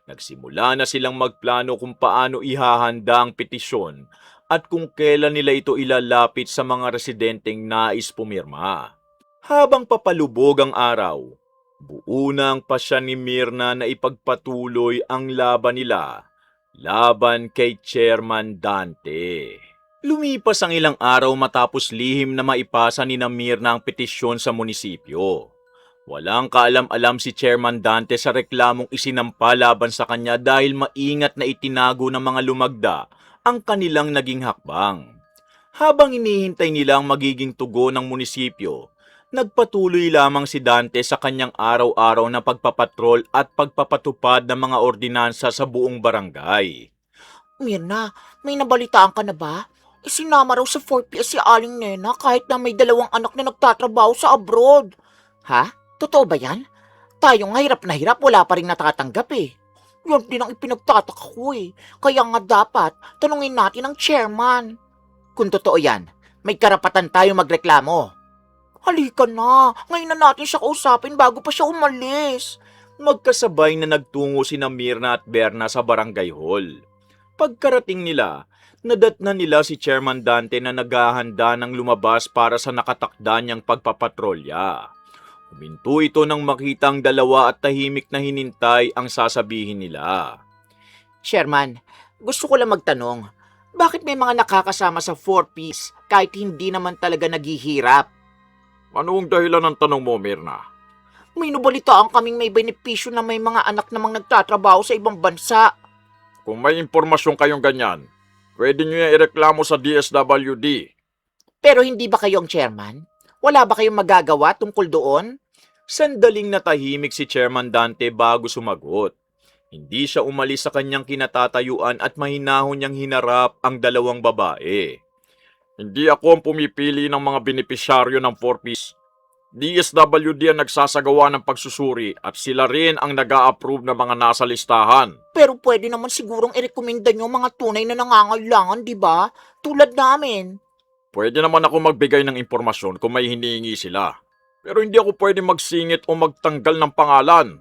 Nagsimula na silang magplano kung paano ihahanda ang petisyon at kung kailan nila ito ilalapit sa mga residenteng nais pumirma. Habang papalubog ang araw, buo na ang pasya ni Mirna na ipagpatuloy ang laban nila, laban kay Chairman Dante. Lumipas ang ilang araw matapos lihim na maipasa ni Mirna ang petisyon sa munisipyo. Walang kaalam-alam si Chairman Dante sa reklamong isinampa laban sa kanya dahil maingat na itinago ng mga lumagda ang kanilang naging hakbang. Habang hinihintay nila ang magiging tugon ng munisipyo, nagpatuloy lamang si Dante sa kanyang araw-araw na pagpapatrol at pagpapatupad ng mga ordinansa sa buong barangay. Mirna, may nabalitaan ka na ba? Isinama raw sa 4PS si Aling Nena kahit na may 2 anak na nagtatrabaho sa abroad. Ha? Totoo ba yan? Tayo nga hirap na hirap, wala pa rin natatanggap eh. Yan din ang ipinagtataka ko eh. Kaya nga dapat, tanungin natin ang chairman. Kung totoo yan, may karapatan tayo magreklamo. Halika na, ngayon na natin siya kausapin bago pa siya umalis. Magkasabay na nagtungo sina Mirna at Berna sa barangay hall. Pagkarating nila, nadatnan nila si Chairman Dante na naghahanda ng lumabas para sa nakatakda niyang pagpapatrolya. Huminto ito nang makita ang dalawa at tahimik na hinintay ang sasabihin nila. Chairman, gusto ko lang magtanong, bakit may mga nakakasama sa 4PS kahit hindi naman talaga naghihirap? Ano ang dahilan ng tanong mo, Mirna? May nabalitaan kaming may benepisyo na may mga anak namang nagtatrabaho sa ibang bansa. Kung may impormasyon kayong ganyan, pwede nyo yung ireklamo sa DSWD. Pero hindi ba kayo ang chairman? Wala ba kayong magagawa tungkol doon? Sandaling natahimik si Chairman Dante bago sumagot. Hindi siya umalis sa kanyang kinatatayuan at mahinahon niyang hinarap ang dalawang babae. Hindi ako ang pumipili ng mga benepisyaryo ng 4Ps. DSWD ang nagsasagawa ng pagsusuri at sila rin ang nag-a-approve ng mga nasa listahan. Pero pwede naman sigurong irekomenda nyo mga tunay na nangangailangan, di ba? Tulad namin. Pwede naman ako magbigay ng impormasyon kung may hinihingi sila. Pero hindi ako pwede magsingit o magtanggal ng pangalan.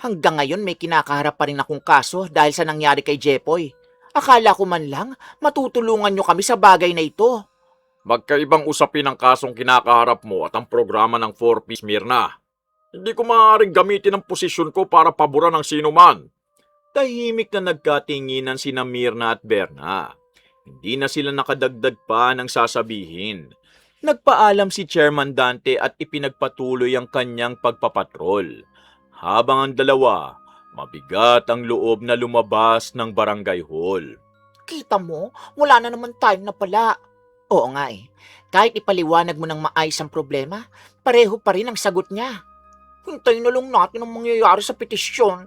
Hanggang ngayon may kinakaharap pa rin akong kaso dahil sa nangyari kay Jepoy. Akala ko man lang matutulungan nyo kami sa bagay na ito. Magkaibang usapin ang kasong kinakaharap mo at ang programa ng 4Ps, Mirna. Hindi ko maaaring gamitin ang posisyon ko para paboran ng sino man. Tahimik na nagkatinginan sina Mirna at Berna. Hindi na sila nakadagdag pa ng sasabihin. Nagpaalam si Chairman Dante at ipinagpatuloy ang kanyang pagpapatrol. Habang ang dalawa, mabigat ang loob na lumabas ng barangay hall. Kita mo, wala na naman time na pala. Oo nga eh, kahit ipaliwanag mo ng maayos ang problema, pareho pa rin ang sagot niya. Hintayin na lang natin ang mangyayari sa petisyon.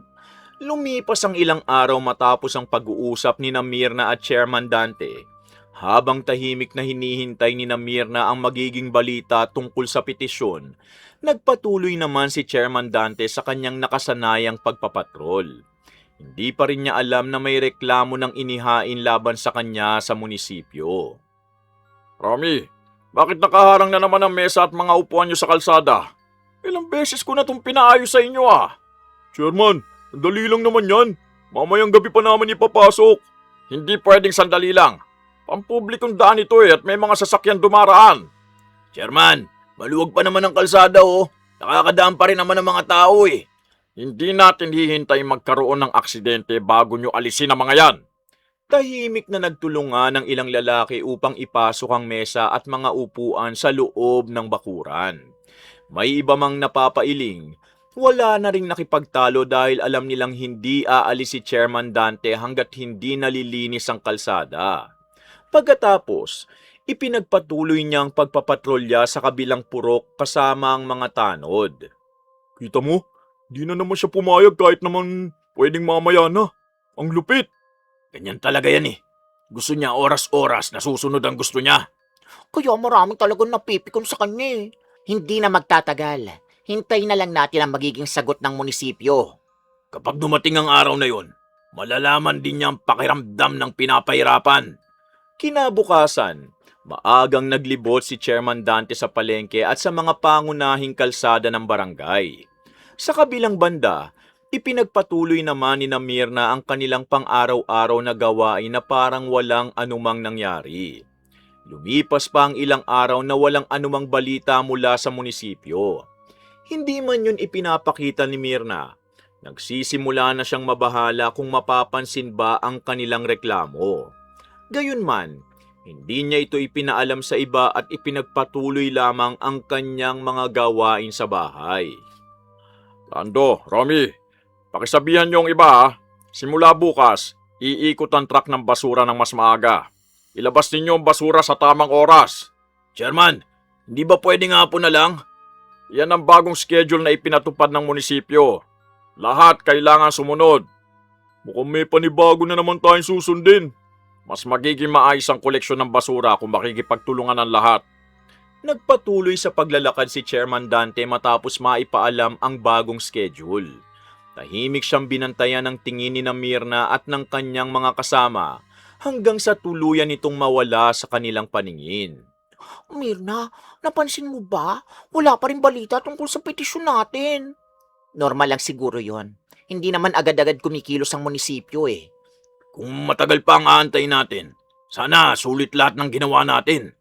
Lumipas ang ilang araw matapos ang pag-uusap ni Mirna at Chairman Dante. Habang tahimik na hinihintay ni Mirna ang magiging balita tungkol sa petisyon, nagpatuloy naman si Chairman Dante sa kanyang nakasanayang pagpapatrol. Hindi pa rin niya alam na may reklamo ng inihain laban sa kanya sa munisipyo. Romy, bakit nakaharang na naman ang mesa at mga upuan nyo sa kalsada? Ilang beses ko na itong pinaayos sa inyo ah. Chairman, sandali lang naman yan. Mamayang gabi pa naman ipapasok. Hindi pwedeng sandali lang. Pampublikong daan ito at may mga sasakyan dumaraan. Chairman, maluwag pa naman ang kalsada oh. Nakakadaan pa rin naman ang mga tao eh. Hindi natin hihintay magkaroon ng aksidente bago nyo alisin ang mga yan. Tahimik na nagtulungan ng ilang lalaki upang ipasok ang mesa at mga upuan sa loob ng bakuran. May iba mang napapailing, wala na ring nakipagtalo dahil alam nilang hindi aalis si Chairman Dante hanggat hindi nalilinis ang kalsada. Pagkatapos, ipinagpatuloy niya ang pagpapatrolya sa kabilang purok kasama ang mga tanod. Kita mo, di na naman siya pumayag kahit naman pwedeng mamaya na. Ang lupit. Ganyan talaga yan eh. Gusto niya oras-oras na susunod ang gusto niya. Kaya maraming talagang napipikon sa kanya eh. Hindi na magtatagal. Hintayin na lang natin ang magiging sagot ng munisipyo. Kapag dumating ang araw na yon, malalaman din niya ang pakiramdam ng pinapahirapan. Kinabukasan, maagang naglibot si Chairman Dante sa palengke at sa mga pangunahing kalsada ng barangay. Sa kabilang banda, ipinagpatuloy naman ni Mirna ang kanilang pang-araw-araw na gawain na parang walang anumang nangyari. Lumipas pa ang ilang araw na walang anumang balita mula sa munisipyo. Hindi man yun ipinapakita ni Mirna. Nagsisimula na siyang mabahala kung mapapansin ba ang kanilang reklamo. Gayunman, hindi niya ito ipinaalam sa iba at ipinagpatuloy lamang ang kanyang mga gawain sa bahay. Lando, Romy, pakisabihan niyo ang iba ha. Simula bukas, iikot ang truck ng basura ng mas maaga. Ilabas ninyo ang basura sa tamang oras. Chairman, hindi ba pwedeng hapon na lang? Yan ang bagong schedule na ipinatupad ng munisipyo. Lahat kailangan sumunod. Mukhang may panibago na naman tayong susundin. Mas magiging maayos ang koleksyon ng basura kung makikipagtulungan ang lahat. Nagpatuloy sa paglalakad si Chairman Dante matapos maipaalam ang bagong schedule. Tahimik siyang binantayan ng tingin ni Mirna at ng kanyang mga kasama hanggang sa tuluyan itong mawala sa kanilang paningin. Mirna, napansin mo ba? Wala pa rin balita tungkol sa petisyon natin. Normal lang siguro yon. Hindi naman agad-agad kumikilos ang munisipyo eh. Kung matagal pa ang aantay natin, sana sulit lahat ng ginawa natin.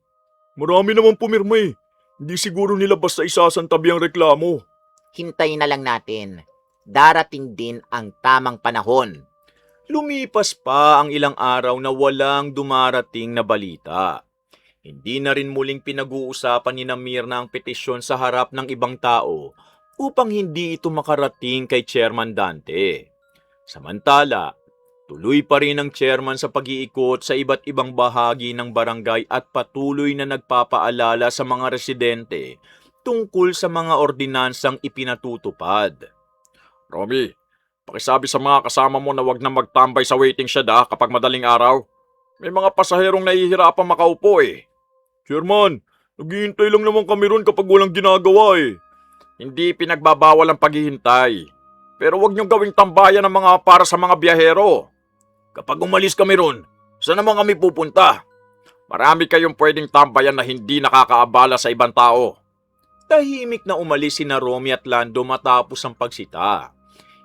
Marami naman pumirma eh. Hindi siguro nila basta isasantabi ang reklamo. Hintayin na lang natin. Darating din ang tamang panahon. Lumipas pa ang ilang araw na walang dumarating na balita. Hindi na rin muling pinag-uusapan ni Mirna ang petisyon sa harap ng ibang tao upang hindi ito makarating kay Chairman Dante. Samantala, tuloy pa rin ang chairman sa pag-iikot sa iba't ibang bahagi ng barangay at patuloy na nagpapaalala sa mga residente tungkol sa mga ordinansang ipinatutupad. Romy, pakisabi sa mga kasama mo na wag na magtambay sa waiting shed kapag madaling araw. May mga pasaherong nahihirapang makaupo eh. Chairman, naghihintay lang naman kami ron kapag walang ginagawa eh. Hindi pinagbabawal ang paghihintay. Pero wag niyong gawing tambayan ng mga para sa mga biyahero. Kapag umalis kami ron, saan naman kami pupunta? Marami kayong pwedeng tambayan na hindi nakakaabala sa ibang tao. Tahimik na umalis sina Romy at Lando matapos ang pagsita.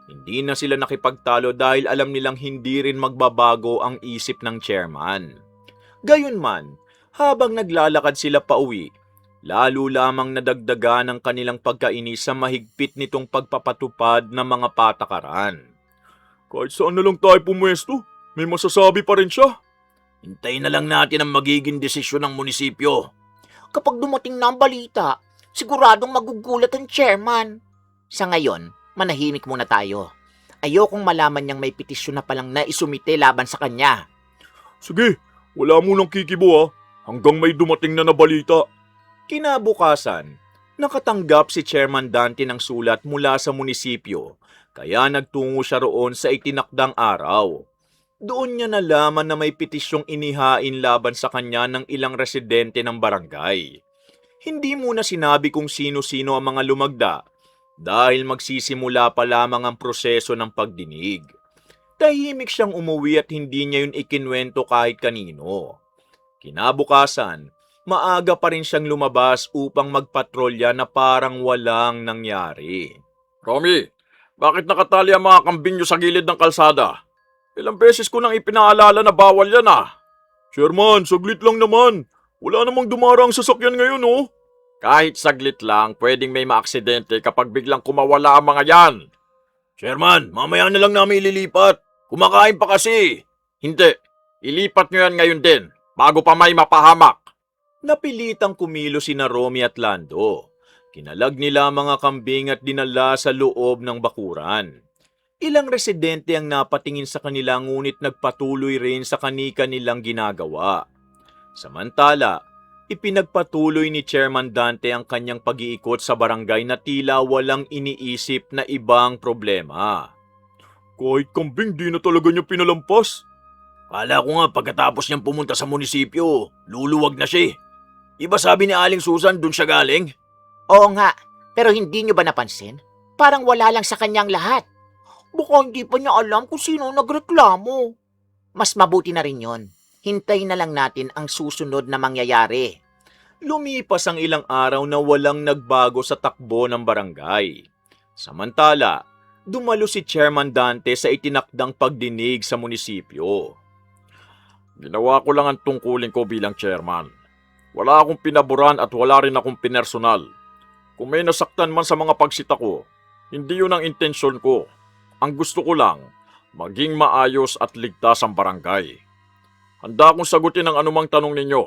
Hindi na sila nakipagtalo dahil alam nilang hindi rin magbabago ang isip ng chairman. Gayunman, habang naglalakad sila pauwi, lalo lamang nadagdagan ang kanilang pagkainis sa mahigpit nitong pagpapatupad ng mga patakaran. Kahit saan na lang tayo pumwesto, may masasabi pa rin siya. Hintayin na lang natin ang magiging desisyon ng munisipyo. Kapag dumating na ang balita, siguradong magugulat ang chairman. Sa ngayon, manahimik muna tayo. Ayokong malaman niyang may petisyon na palang naisumite laban sa kanya. Sige, wala munang kikibo hanggang may dumating na balita. Kinabukasan, nakatanggap si Chairman Dante ng sulat mula sa munisipyo, kaya nagtungo siya roon sa itinakdang araw. Doon niya nalaman na may petisyong inihain laban sa kanya ng ilang residente ng barangay. Hindi muna sinabi kung sino-sino ang mga lumagda dahil magsisimula pa lamang ang proseso ng pagdinig. Tahimik siyang umuwi at hindi niya yun ikinwento kahit kanino. Kinabukasan, maaga pa rin siyang lumabas upang magpatrolya na parang walang nangyari. Romy, bakit nakatali ang mga kambing nyo sa gilid ng kalsada? Ilang beses ko nang ipinaalala na bawal yan Chairman, saglit lang naman. Wala namang dumarang sasakyan ngayon, oh. Kahit saglit lang, pwedeng may maaksidente kapag biglang kumawala ang mga yan. Chairman, mamaya na lang namin ililipat. Kumakain pa kasi. Hindi, ilipat nyo yan ngayon din, bago pa may mapahamak. Napilitang kumilo sina Romy at Lando. Kinalag nila ang mga kambing at dinala sa loob ng bakuran. Ilang residente ang napatingin sa kanila ngunit nagpatuloy rin sa kanika nilang ginagawa. Samantala, ipinagpatuloy ni Chairman Dante ang kanyang pag-iikot sa barangay na tila walang iniisip na ibang problema. Kahit kambing di na talaga niya pinalampas. Kala ko nga pagkatapos niyang pumunta sa munisipyo, luluwag na siya. Iba sabi ni Aling Susan dun siya galing? Oo nga, pero hindi nyo ba napansin? Parang wala lang sa kanyang lahat. Baka hindi pa niya alam kung sino nagreklamo. Mas mabuti na rin yon. Hintayin na lang natin ang susunod na mangyayari. Lumipas ang ilang araw na walang nagbago sa takbo ng barangay. Samantala, dumalo si Chairman Dante sa itinakdang pagdinig sa munisipyo. Ginawa ko lang ang tungkulin ko bilang chairman. Wala akong pinaboran at wala rin akong pinersonal. Kung may nasaktan man sa mga pagsita ko, hindi yun ang intensyon ko. Ang gusto ko lang, maging maayos at ligtas ang barangay. Handa akong sagutin ang anumang tanong ninyo.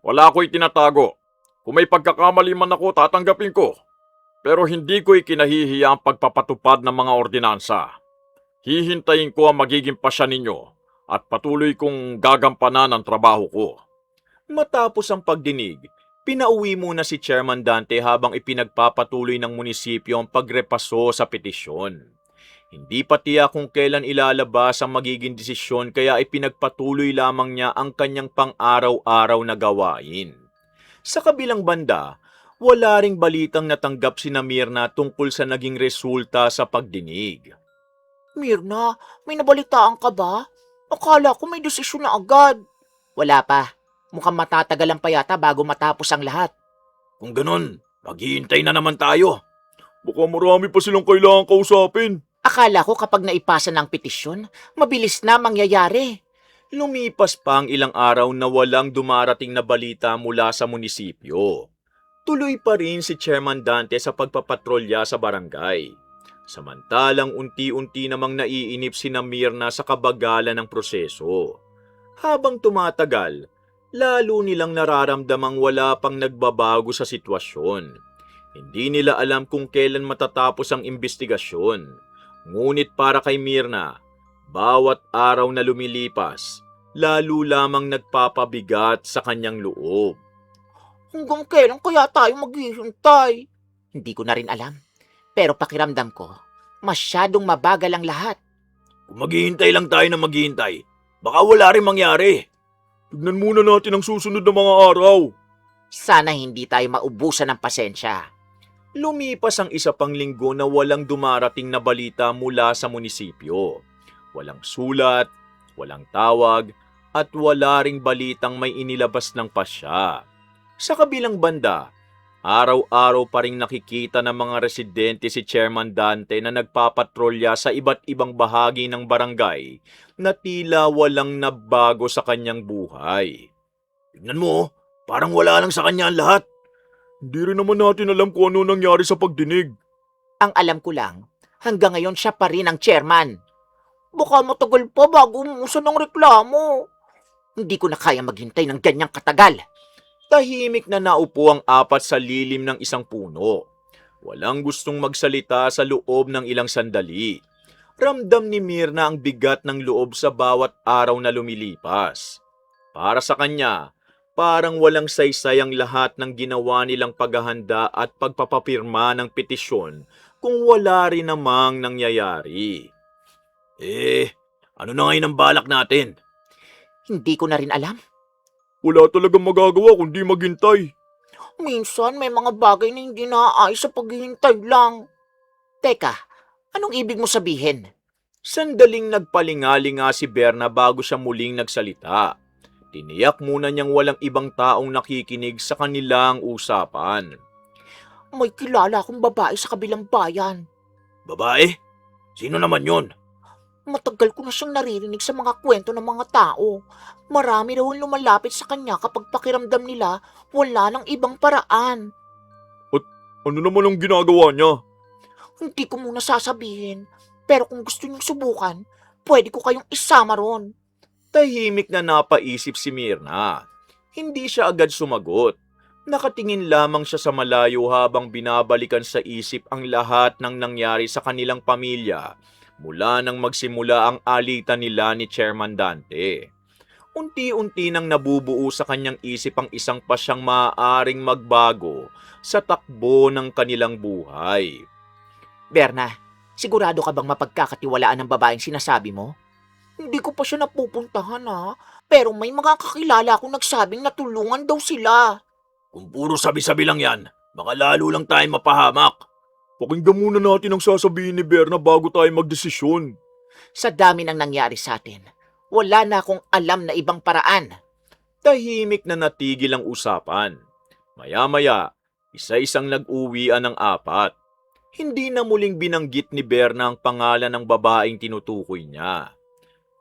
Wala ako'y tinatago. Kung may pagkakamali man ako, tatanggapin ko. Pero hindi ko ikinahihiya ang pagpapatupad ng mga ordinansa. Hihintayin ko ang magiging pasya ninyo at patuloy kong gagampanan ang trabaho ko. Matapos ang pagdinig, pinauwi muna si Chairman Dante habang ipinagpapatuloy ng munisipyo ang pagrepaso sa petisyon. Hindi pa tiyak kung kailan ilalabas ang magiging desisyon kaya ipinagpatuloy lamang niya ang kanyang pang-araw-araw na gawain. Sa kabilang banda, wala ring balitang natanggap si Mirna tungkol sa naging resulta sa pagdinig. Mirna, may nabalitaan ka ba? Akala ko may desisyon na agad. Wala pa. Mukhang matatagalan pa yata bago matapos ang lahat. Kung ganun, maghihintay na naman tayo. Baka marami pa silang kailangan kausapin. Akala ko kapag naipasa ng petisyon, mabilis na mangyayari. Lumipas pa ang ilang araw na walang dumarating na balita mula sa munisipyo. Tuloy pa rin si Chairman Dante sa pagpapatrolya sa barangay. Samantalang unti-unti namang naiinip si Mirna sa kabagalan ng proseso. Habang tumatagal, lalo nilang nararamdamang wala pang nagbabago sa sitwasyon. Hindi nila alam kung kailan matatapos ang investigasyon. Ngunit para kay Mirna, bawat araw na lumilipas, lalo lamang nagpapabigat sa kanyang loob. Hanggang kailan kaya tayo maghihintay? Hindi ko na rin alam. Pero pakiramdam ko, masyadong mabagal ang lahat. Kung maghihintay lang tayo na maghihintay, baka wala rin mangyari. Tignan muna natin ang susunod na mga araw. Sana hindi tayo maubusan ng pasensya. Lumipas ang isa pang linggo na walang dumarating na balita mula sa munisipyo. Walang sulat, walang tawag, at wala ring balitang may inilabas ng pasya. Sa kabilang banda, araw-araw pa ring nakikita ng mga residente si Chairman Dante na nagpapatrolya sa iba't ibang bahagi ng barangay na tila walang nabago sa kanyang buhay. Tignan mo, parang wala lang sa kanya ang lahat. Hindi rin naman natin alam kung ano nangyari sa pagdinig. Ang alam ko lang, hanggang ngayon siya pa rin ang chairman. Baka matagal pa bago umusan ng reklamo. Hindi ko na kaya maghintay ng ganyang katagal. Tahimik na naupo ang apat sa lilim ng isang puno. Walang gustong magsalita sa loob ng ilang sandali. Ramdam ni Mirna ang bigat ng loob sa bawat araw na lumilipas. Para sa kanya, parang walang saysay ang lahat ng ginawa nilang paghahanda at pagpapapirma ng petisyon kung wala rin namang nangyayari. Ano na ngayon ang balak natin? Hindi ko na rin alam. Wala talagang magagawa kundi maghintay. Minsan may mga bagay na hindi naaayos sa paghihintay lang. Teka, anong ibig mo sabihin? Sandaling nagpalingalinga si Berna bago siya muling nagsalita. Tiniyak muna niyang walang ibang taong nakikinig sa kanilang usapan. May kilala akong babae sa kabilang bayan. Babae? Sino naman yon? Matagal ko na siyang naririnig sa mga kwento ng mga tao. Marami raw ang lumalapit sa kanya kapag pakiramdam nila wala ng ibang paraan. Ano naman ang ginagawa niya? Hindi ko muna sasabihin, pero kung gusto niyong subukan, pwede ko kayong isama ron. Tahimik na napaisip si Mirna. Hindi siya agad sumagot. Nakatingin lamang siya sa malayo habang binabalikan sa isip ang lahat ng nangyari sa kanilang pamilya mula nang magsimula ang alitan nila ni Chairman Dante. Unti-unti nang nabubuo sa kanyang isip ang isang pasyang maaaring magbago sa takbo ng kanilang buhay. Berna, sigurado ka bang mapagkakatiwalaan ng babaeng sinasabi mo? Hindi ko pa siya napupuntahan pero may mga kakilala akong nagsabing natulungan daw sila. Kung puro sabi-sabi lang yan, baka lalo lang tayo mapahamak. Pakinggan muna natin ang sasabihin ni Berna bago tayo magdesisyon. Sa dami ng nangyari sa atin, wala na akong alam na ibang paraan. Tahimik na natigil ang usapan. Maya-maya, isa-isang nag-uwian ng apat. Hindi na muling binanggit ni Berna ang pangalan ng babaeng tinutukoy niya.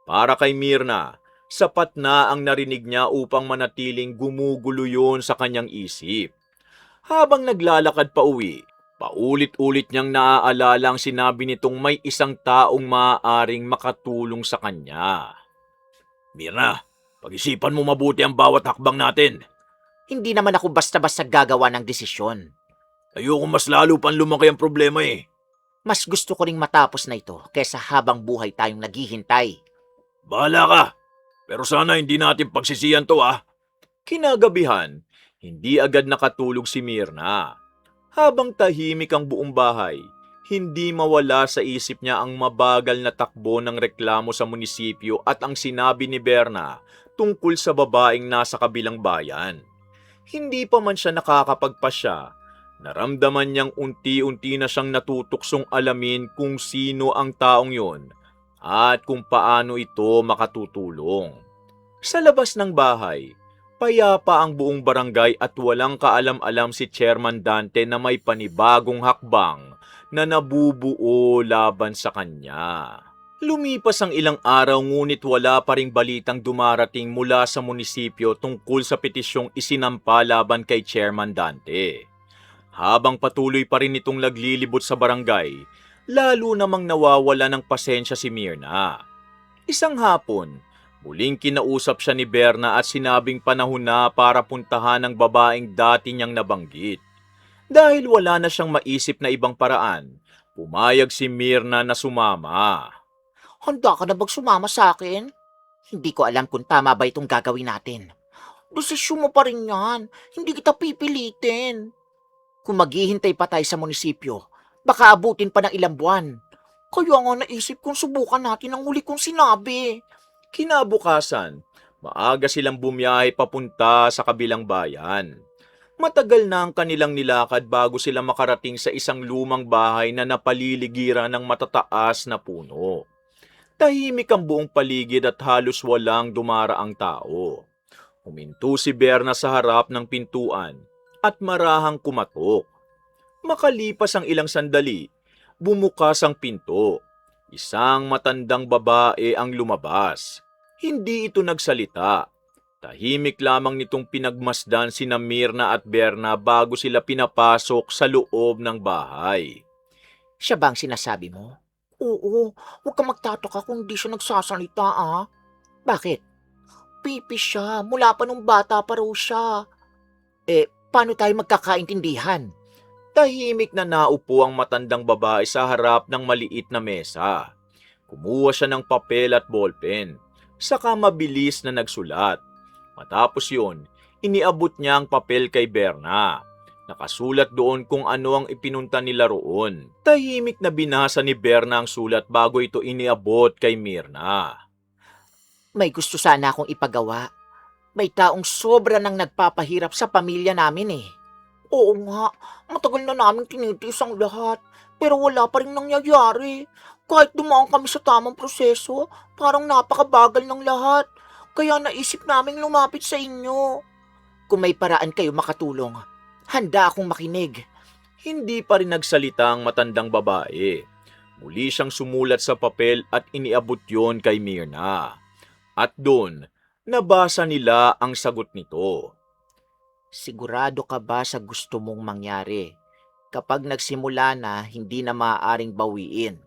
Para kay Mirna, sapat na ang narinig niya upang manatiling gumugulo yun sa kanyang isip. Habang naglalakad pa uwi, paulit-ulit niyang naaalala ang sinabi nitong may isang taong maaaring makatulong sa kanya. Mirna, pag-isipan mo mabuti ang bawat hakbang natin. Hindi naman ako basta-basta gagawa ng desisyon. Ayoko mas lalo pang lumaki ang problema eh. Mas gusto ko ring matapos na ito kaysa habang buhay tayong naghihintay. Bahala ka. Pero sana hindi natin pagsisiyan to Kinagabihan, hindi agad nakatulog si Mirna. Habang tahimik ang buong bahay, hindi mawala sa isip niya ang mabagal na takbo ng reklamo sa munisipyo at ang sinabi ni Berna tungkol sa babaeng nasa kabilang bayan. Hindi pa man siya nakakapagpasya, naramdaman niyang unti-unti na siyang natutuksong alamin kung sino ang taong yon at kung paano ito makatutulong. Sa labas ng bahay, payapa ang buong barangay at walang kaalam-alam si Chairman Dante na may panibagong hakbang na nabubuo laban sa kanya. Lumipas ang ilang araw ngunit wala pa ring balitang dumarating mula sa munisipyo tungkol sa petisyong isinampa laban kay Chairman Dante. Habang patuloy pa rin itong naglilibot sa barangay, lalo namang nawawala ng pasensya si Mirna. Isang hapon, muling kinausap siya ni Berna at sinabing panahon na para puntahan ang babaeng dati niyang nabanggit. Dahil wala na siyang maisip na ibang paraan, pumayag si Mirna na sumama. Handa ka na bang sumama sa akin? Hindi ko alam kung tama ba itong gagawin natin. Desisyon mo pa rin yan. Hindi kita pipilitin. Kung maghihintay pa tayo sa munisipyo, baka abutin pa ng ilang buwan. Kaya nga naisip kong subukan natin ang huli kong sinabi. Kinabukasan, maaga silang bumiyahe papunta sa kabilang bayan. Matagal na ang kanilang nilakad bago sila makarating sa isang lumang bahay na napaliligiran ng matataas na puno. Tahimik ang buong paligid at halos walang dumaraang tao. Huminto si Berna sa harap ng pintuan at marahang kumatok. Makalipas ang ilang sandali, bumukas ang pinto. Isang matandang babae ang lumabas. Hindi ito nagsalita. Tahimik lamang nitong pinagmasdan sina Mirna at Berna bago sila pinapasok sa loob ng bahay. Siya ba ang sinasabi mo? Oo, huwag kang magtataka kung hindi siya nagsasalita Bakit? Pipi siya, mula pa nung bata pa raw siya. Paano tayo magkakaintindihan? Tahimik na naupo ang matandang babae sa harap ng maliit na mesa. Kumuha siya ng papel at ballpen, saka mabilis na nagsulat. Matapos yun, iniabot niya ang papel kay Berna. Nakasulat doon kung ano ang ipinunta nila roon. Tahimik na binasa ni Berna ang sulat bago ito iniabot kay Mirna. May gusto sana akong ipagawa. May taong sobra nang nagpapahirap sa pamilya namin Oo nga, matagal na namin tinitiis ang lahat, pero wala pa rin nangyayari. Kahit dumaan kami sa tamang proseso, parang napakabagal ng lahat. Kaya naisip namin lumapit sa inyo. Kung may paraan kayo makatulong, handa akong makinig. Hindi pa rin nagsalita ang matandang babae. Muli siyang sumulat sa papel at iniabot yon kay Myrna. At doon, nabasa nila ang sagot nito. Sigurado ka ba sa gusto mong mangyari? Kapag nagsimula na, hindi na maaaring bawiin.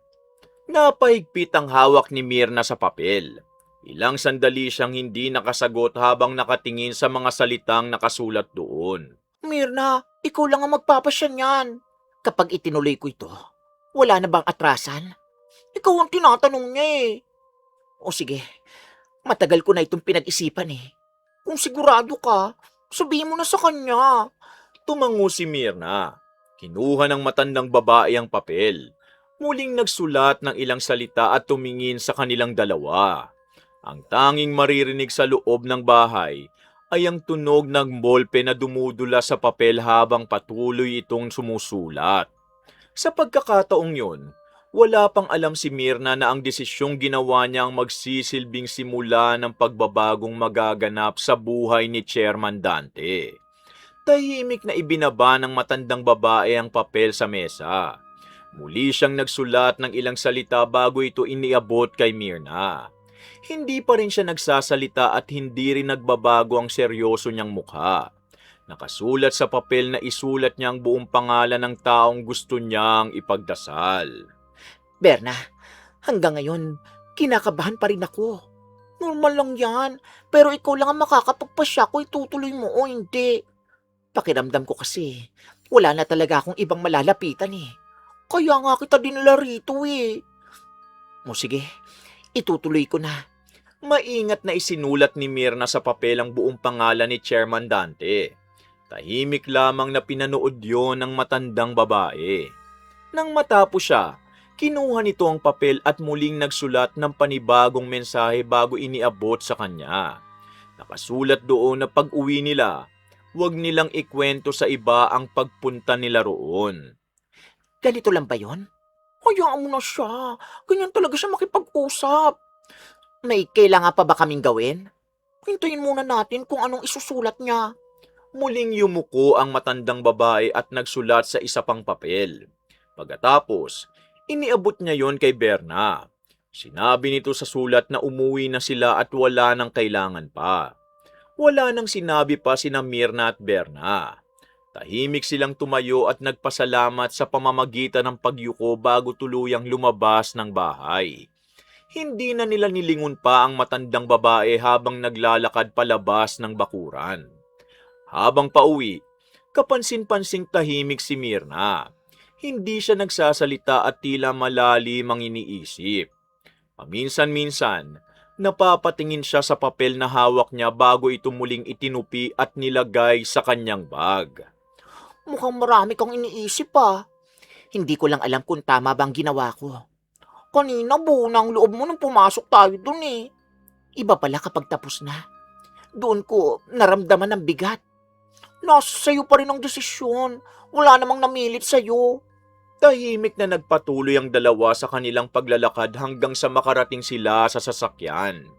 Napahigpit ang hawak ni Myrna sa papel. Ilang sandali siyang hindi nakasagot habang nakatingin sa mga salitang nakasulat doon. Myrna, ikaw lang ang magpapasya niyan. Kapag itinuloy ko ito, wala na bang atrasan? Ikaw ang tinatanong niya eh. O sige, matagal ko na itong pinag-isipan eh. Kung sigurado ka, sabihin mo na sa kanya. Tumango si Myrna. Kinuha ng matandang babae ang papel. Muling nagsulat ng ilang salita at tumingin sa kanilang dalawa. Ang tanging maririnig sa loob ng bahay ay ang tunog ng bolpe na dumudula sa papel habang patuloy itong sumusulat. Sa pagkakataong yun, wala pang alam si Myrna na ang desisyong ginawa niya ang magsisilbing simula ng pagbabagong magaganap sa buhay ni Chairman Dante. Tahimik na ibinaba ng matandang babae ang papel sa mesa. Muli siyang nagsulat ng ilang salita bago ito iniabot kay Myrna. Hindi pa rin siya nagsasalita at hindi rin nagbabago ang seryoso niyang mukha. Nakasulat sa papel na isulat niya ang buong pangalan ng taong gusto niyang ipagdasal. Berna, hanggang ngayon, kinakabahan pa rin ako. Normal lang yan, pero ikaw lang ang makakapagpasya kung itutuloy mo o hindi. Pakiramdam ko kasi, wala na talaga akong ibang malalapitan eh. Kaya nga kita dinala rito eh. O sige, itutuloy ko na. Maingat na isinulat ni Myrna sa papel ang buong pangalan ni Chairman Dante. Tahimik lamang na pinanood yon ng matandang babae. Nang matapos siya, kinuha nito ang papel at muling nagsulat ng panibagong mensahe bago iniabot sa kanya. Nakasulat doon na pag-uwi nila, huwag nilang ikwento sa iba ang pagpunta nila roon. Ganito lang ba yon? Hayaan mo na siya. Ganyan talaga siya makipag-usap. May kailangan pa ba kaming gawin? Hintayin muna natin kung anong isusulat niya. Muling yumuko ang matandang babae at nagsulat sa isa pang papel. Pagkatapos, iniabot niya yon kay Berna. Sinabi nito sa sulat na umuwi na sila at wala nang kailangan pa. Wala nang sinabi pa sina Myrna at Berna. Tahimik silang tumayo at nagpasalamat sa pamamagitan ng pagyuko bago tuluyang lumabas ng bahay. Hindi na nila nilingon pa ang matandang babae habang naglalakad palabas ng bakuran. Habang pauwi, kapansin-pansing tahimik si Myrna. Hindi siya nagsasalita at tila malalim ang iniisip. Paminsan-minsan, napapatingin siya sa papel na hawak niya bago ito muling itinupi at nilagay sa kanyang bag. Mukhang marami kang iniisip ah. Hindi ko lang alam kung tama bang ginawa ko. Kanina buo na ang loob mo nung pumasok tayo dun eh. Iba pala kapag tapos na. Doon ko naramdaman ng bigat. Nasa sayo pa rin ang desisyon. Wala namang namilit sayo. Tahimik na nagpatuloy ang dalawa sa kanilang paglalakad hanggang sa makarating sila sa sasakyan.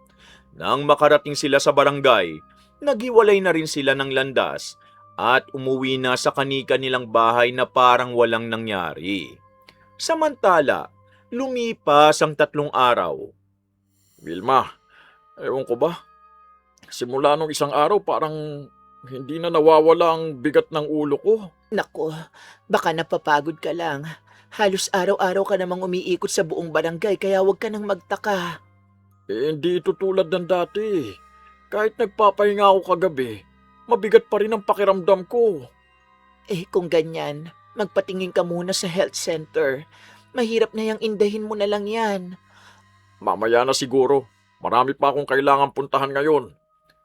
Nang makarating sila sa barangay, naghiwalay na rin sila ng landas at umuwi na sa kani-kanilang bahay na parang walang nangyari. Samantala, lumipas ang 3 araw. Vilma, ewan ko ba? Simula nung isang araw parang hindi na nawawala ang bigat ng ulo ko. Nako, baka napapagod ka lang. Halos araw-araw ka namang umiikot sa buong barangay kaya huwag ka nang magtaka. Hindi ito tulad ng dati. Kahit nagpapahinga ako kagabi, mabigat pa rin ang pakiramdam ko. Kung ganyan, magpatingin ka muna sa health center. Mahirap na yang indahin mo na lang yan. Mamaya na siguro. Marami pa akong kailangan puntahan ngayon.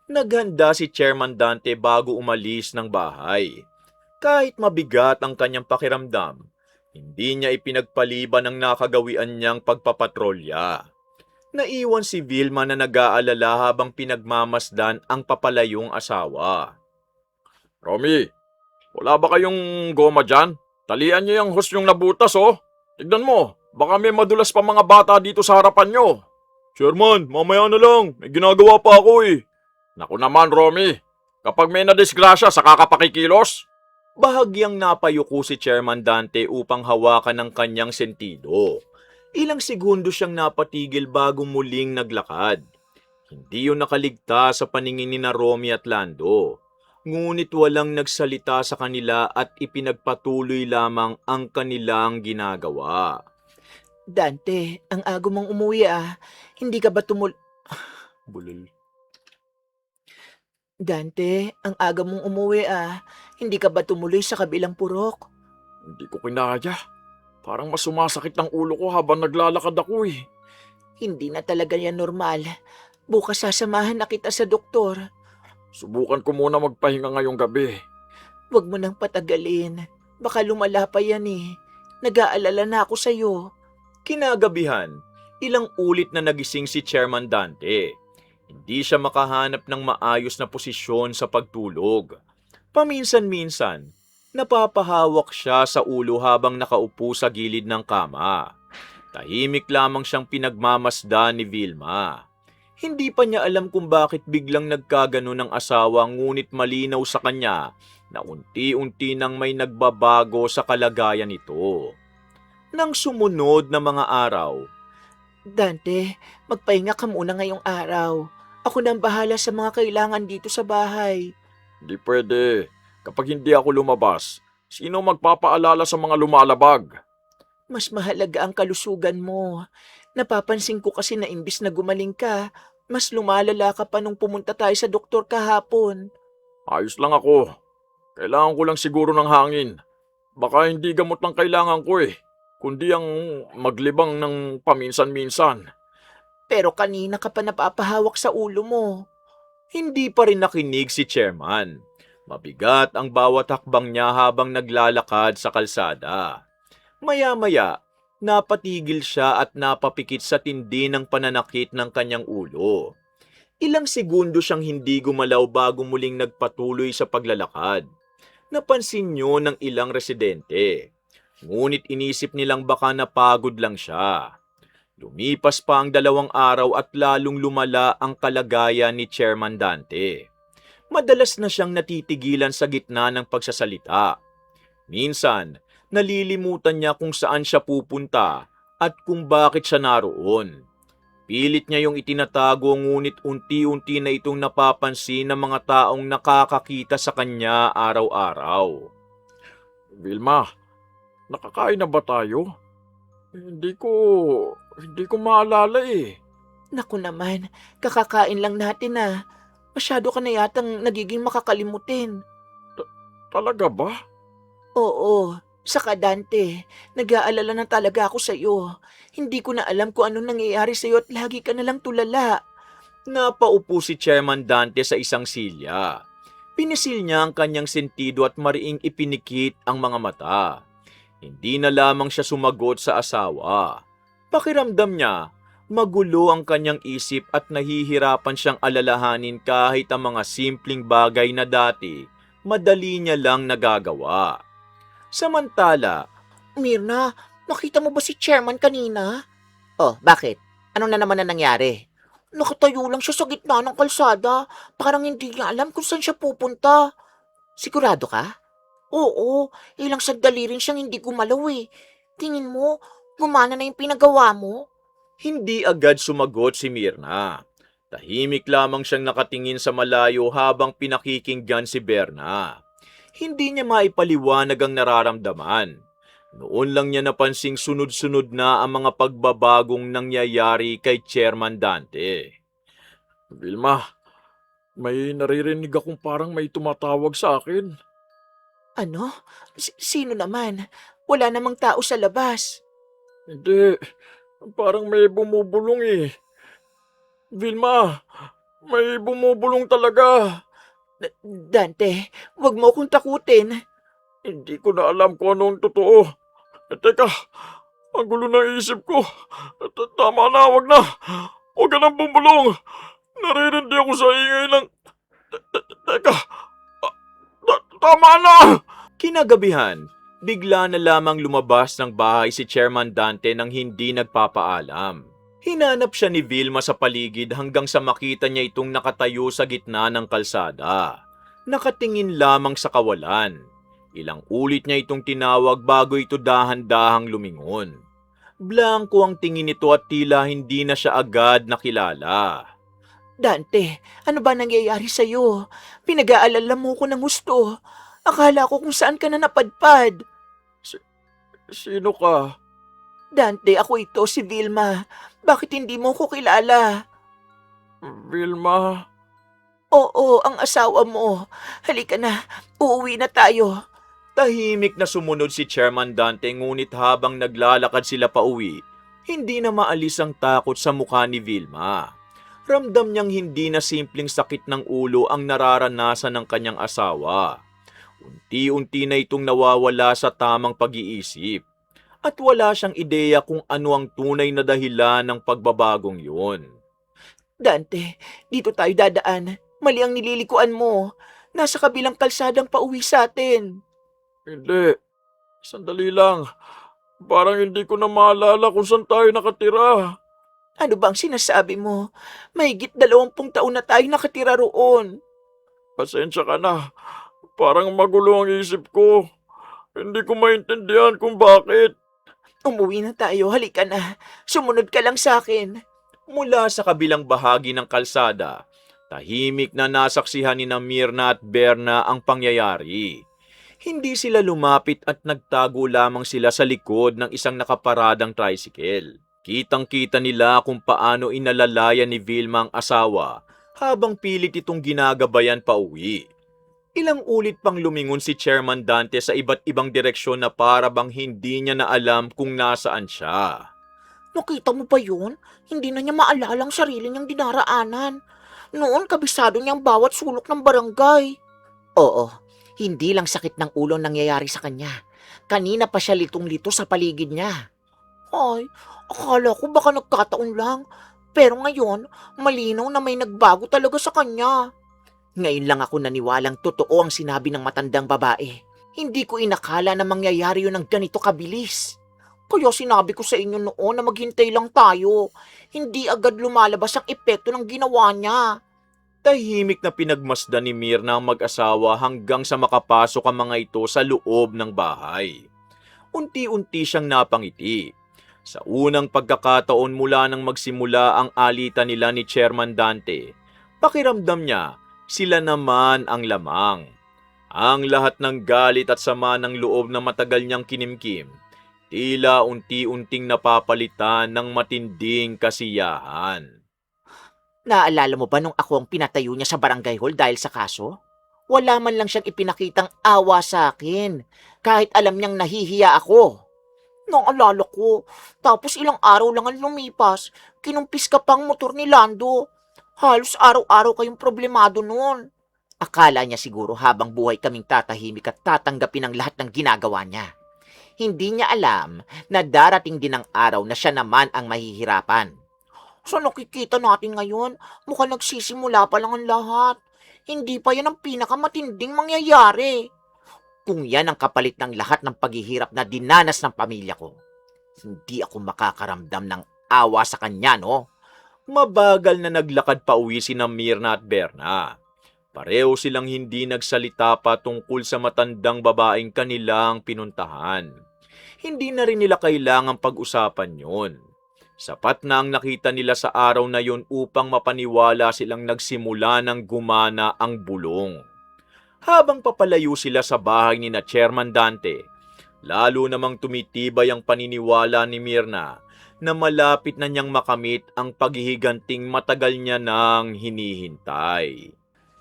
Naghanda si Chairman Dante bago umalis ng bahay. Kahit mabigat ang kanyang pakiramdam, hindi niya ipinagpaliban ang nakagawian niyang pagpapatrolya. Naiwan si Vilma na nag-aalala habang pinagmamasdan ang papalayong asawa. Romy, wala ba kayong goma dyan? Talian niyo yung hose yung nabutas oh. Tignan mo, baka may madulas pa mga bata dito sa harapan nyo. Chairman, mamaya na lang. May ginagawa pa ako eh. Naku naman, Romy. Kapag may nadisgrasya, saka ka pakikilos. Bahagyang napayuko si Chairman Dante upang hawakan ang kanyang sentido. Ilang segundo siyang napatigil bago muling naglakad. Hindi yun nakaligtas sa paningin ni na Romy at Lando. Ngunit walang nagsalita sa kanila at ipinagpatuloy lamang ang kanilang ginagawa. Dante, ang aga mong umuwi Hindi ka ba Bulol. Dante, ang aga mong umuwi Hindi ka ba tumuloy sa kabilang purok? Hindi ko kinaya. Parang mas sumasakit ang ulo ko habang naglalakad ako eh. Hindi na talaga yan normal. Bukas sasamahan na kita sa doktor. Subukan ko muna magpahinga ngayong gabi. Huwag mo nang patagalin. Baka lumala pa yan eh. Nag-aalala na ako sa'yo. Kinagabihan, ilang ulit na nagising si Chairman Dante. Hindi siya makahanap ng maayos na posisyon sa pagtulog. Paminsan-minsan, napapahawak siya sa ulo habang nakaupo sa gilid ng kama. Tahimik lamang siyang pinagmamasdan ni Vilma. Hindi pa niya alam kung bakit biglang nagkagano ng asawa, ngunit malinaw sa kanya na unti-unti nang may nagbabago sa kalagayan nito. Nang sumunod na mga araw, Dante, magpahinga ka muna ngayong araw. Ako nang bahala sa mga kailangan dito sa bahay. Hindi pwede. Kapag hindi ako lumabas, sino magpapaalala sa mga lumalabag? Mas mahalaga ang kalusugan mo. Napapansin ko kasi na imbis na gumaling ka, mas lumalala ka pa nung pumunta tayo sa doktor kahapon. Ayos lang ako. Kailangan ko lang siguro ng hangin. Baka hindi gamot lang kailangan ko eh, kundi ang maglibang ng paminsan-minsan. Pero kanina ka pa napapahawak sa ulo mo. hindi pa rin nakinig si Chairman. Mabigat ang bawat hakbang niya habang naglalakad sa kalsada. Maya-maya, napatigil siya at napapikit sa tindi ng pananakit ng kanyang ulo. Ilang segundo siyang hindi gumalaw bago muling nagpatuloy sa paglalakad. Napansin niyo ng ilang residente. Ngunit inisip nilang baka napagod lang siya. Lumipas pa ang 2 araw at lalong lumala ang kalagayan ni Chairman Dante. Madalas na siyang natitigilan sa gitna ng pagsasalita. Minsan, nalilimutan niya kung saan siya pupunta at kung bakit siya naroon. Pilit niya yung itinatago, ngunit unti-unti na itong napapansin ng mga taong nakakakita sa kanya araw-araw. Vilma, nakakain na ba tayo? Hindi ko maalala eh. Naku naman, kakakain lang natin Masyado ka na yatang nagiging makakalimutin. Talaga ba? Oo, saka Dante, nag-aalala na talaga ako sa'yo. Hindi ko na alam kung anong nangyayari sa'yo at lagi ka nalang tulala. Napaupo si Chairman Dante sa isang silya. Pinisil niya ang kanyang sentido at mariing ipinikit ang mga mata. Hindi na lamang siya sumagot sa asawa. Pakiramdam niya, magulo ang kanyang isip at nahihirapan siyang alalahanin kahit ang mga simpleng bagay na dati, madali niya lang nagagawa. Samantala, Mirna, nakita mo ba si Chairman kanina? Oh, bakit? Ano na naman na nangyari? Nakatayo lang siya sa gitna ng kalsada. Parang hindi niya alam kung saan siya pupunta. Sigurado ka? Oo, ilang sandali rin siyang hindi gumalaw eh. Tingin mo, gumana na yung pinagawa mo? hindi agad sumagot si Mirna. Tahimik lamang siyang nakatingin sa malayo habang pinakikinggan si Berna. Hindi niya maipaliwanag ang nararamdaman. Noon lang niya napansing sunod-sunod na ang mga pagbabagong nangyayari kay Chairman Dante. Vilma, may naririnig akong parang may tumatawag sa akin. Ano? Sino naman? Wala namang tao sa labas. Hindi, parang may bumubulong eh. Vilma, may bumubulong talaga. Dante, wag mo akong takutin. Hindi ko na alam kung anong totoo. Teka, ang gulo ng isip ko. Tama na, wag na. Huwag ka nang bumulong. Naririndi ako sa ingay ng... Teka, tama na! Kinagabihan, bigla na lamang lumabas ng bahay si Chairman Dante nang hindi nagpapaalam. Hinanap siya ni Vilma sa paligid hanggang sa makita niya itong nakatayo sa gitna ng kalsada. Nakatingin lamang sa kawalan. Ilang ulit niya itong tinawag bago ito dahan-dahang lumingon. Blanco ang tingin nito at tila hindi na siya agad nakilala. Dante, ano ba nangyayari sa'yo? Pinag-aalala mo ko ng gusto. Akala ko kung saan ka na napadpad. Sino ka? Dante, ako ito, si Vilma. Bakit hindi mo ko kilala? Vilma? Oo, ang asawa mo. Halika na, uuwi na tayo. Tahimik na sumunod si Chairman Dante ngunit habang naglalakad sila pauwi, hindi na maalis ang takot sa mukha ni Vilma. Ramdam niyang hindi na simpleng sakit ng ulo ang nararanasan ng kanyang asawa. Unti-unti na itong nawawala sa tamang pag-iisip. At wala siyang ideya kung ano ang tunay na dahilan ng pagbabagong yun. Dante, dito tayo dadaan. Mali ang nililikuan mo. Nasa kabilang kalsadang pauwi sa atin. Hindi. Sandali lang. Parang hindi ko na maalala kung saan tayo nakatira. Ano bang sinasabi mo? Mahigit 20 taon na tayo nakatira roon. Pasensya ka na. Parang magulo ang isip ko. Hindi ko maintindihan kung bakit. Umuwi na tayo, halika na. Sumunod ka lang sa akin. Mula sa kabilang bahagi ng kalsada, tahimik na nasaksihan ni Mirna at Berna ang pangyayari. Hindi sila lumapit at nagtago lamang sila sa likod ng isang nakaparadang tricycle. Kitang-kita nila kung paano inalalayan ni Vilma ang asawa habang pilit itong ginagabayan pa uwi. Ilang ulit pang lumingon si Chairman Dante sa iba't ibang direksyon na para bang hindi niya na alam kung nasaan siya. Nakita mo ba yun? Hindi na niya maalala ang sarili niyang dinaraanan. Noon, kabisado niya ang bawat sulok ng barangay. Oo, hindi lang sakit ng ulo nangyayari sa kanya. Kanina pa siya litong-lito sa paligid niya. Ay, akala ko baka nagkataon lang. Pero ngayon, malinaw na may nagbago talaga sa kanya. Ngayon lang ako naniwalang totoo ang sinabi ng matandang babae. Hindi ko inakala na mangyayari yun ng ganito kabilis. Kaya sinabi ko sa inyo noon na maghintay lang tayo. Hindi agad lumalabas ang epekto ng ginawa niya. Tahimik na pinagmasdan ni Mirna ang mag-asawa hanggang sa makapasok ang mga ito sa loob ng bahay. Unti-unti siyang napangiti. Sa unang pagkakataon mula nang magsimula ang alitan nila ni Chairman Dante, pakiramdam niya sila naman ang lamang. Ang lahat ng galit at sama ng loob na matagal niyang kinimkim, tila unti-unting napapalitan ng matinding kasiyahan. Naalala mo ba nung ako ang pinatayo niya sa barangay hall dahil sa kaso? Wala man lang siyang ipinakitang awa sa akin, kahit alam niyang nahihiya ako. Naalala ko, tapos ilang araw lang ang lumipas, kinumpis ka pang motor ni Lando. Halos araw-araw kayong problemado noon. Akala niya siguro habang buhay kaming tatahimik at tatanggapin ang lahat ng ginagawa niya. Hindi niya alam na darating din ang araw na siya naman ang mahihirapan. Sa nakikita natin ngayon, mukhang nagsisimula pa lang ang lahat. Hindi pa yan ang pinakamatinding mangyayari. Kung yan ang kapalit ng lahat ng paghihirap na dinanas ng pamilya ko, hindi ako makakaramdam ng awa sa kanya, no? Mabagal na naglakad pa uwi si Mirna at Berna. Pareho silang hindi nagsalita pa tungkol sa matandang babaeng kanilang pinuntahan. Hindi na rin nila kailangang pag-usapan yon. Sapat na ang nakita nila sa araw na yon upang mapaniwala silang nagsimula ng gumana ang bulong. Habang papalayo sila sa bahay ni na Chairman Dante, lalo namang tumitibay ang paniniwala ni Mirna na malapit na niyang makamit ang paghihiganting matagal niya nang hinihintay.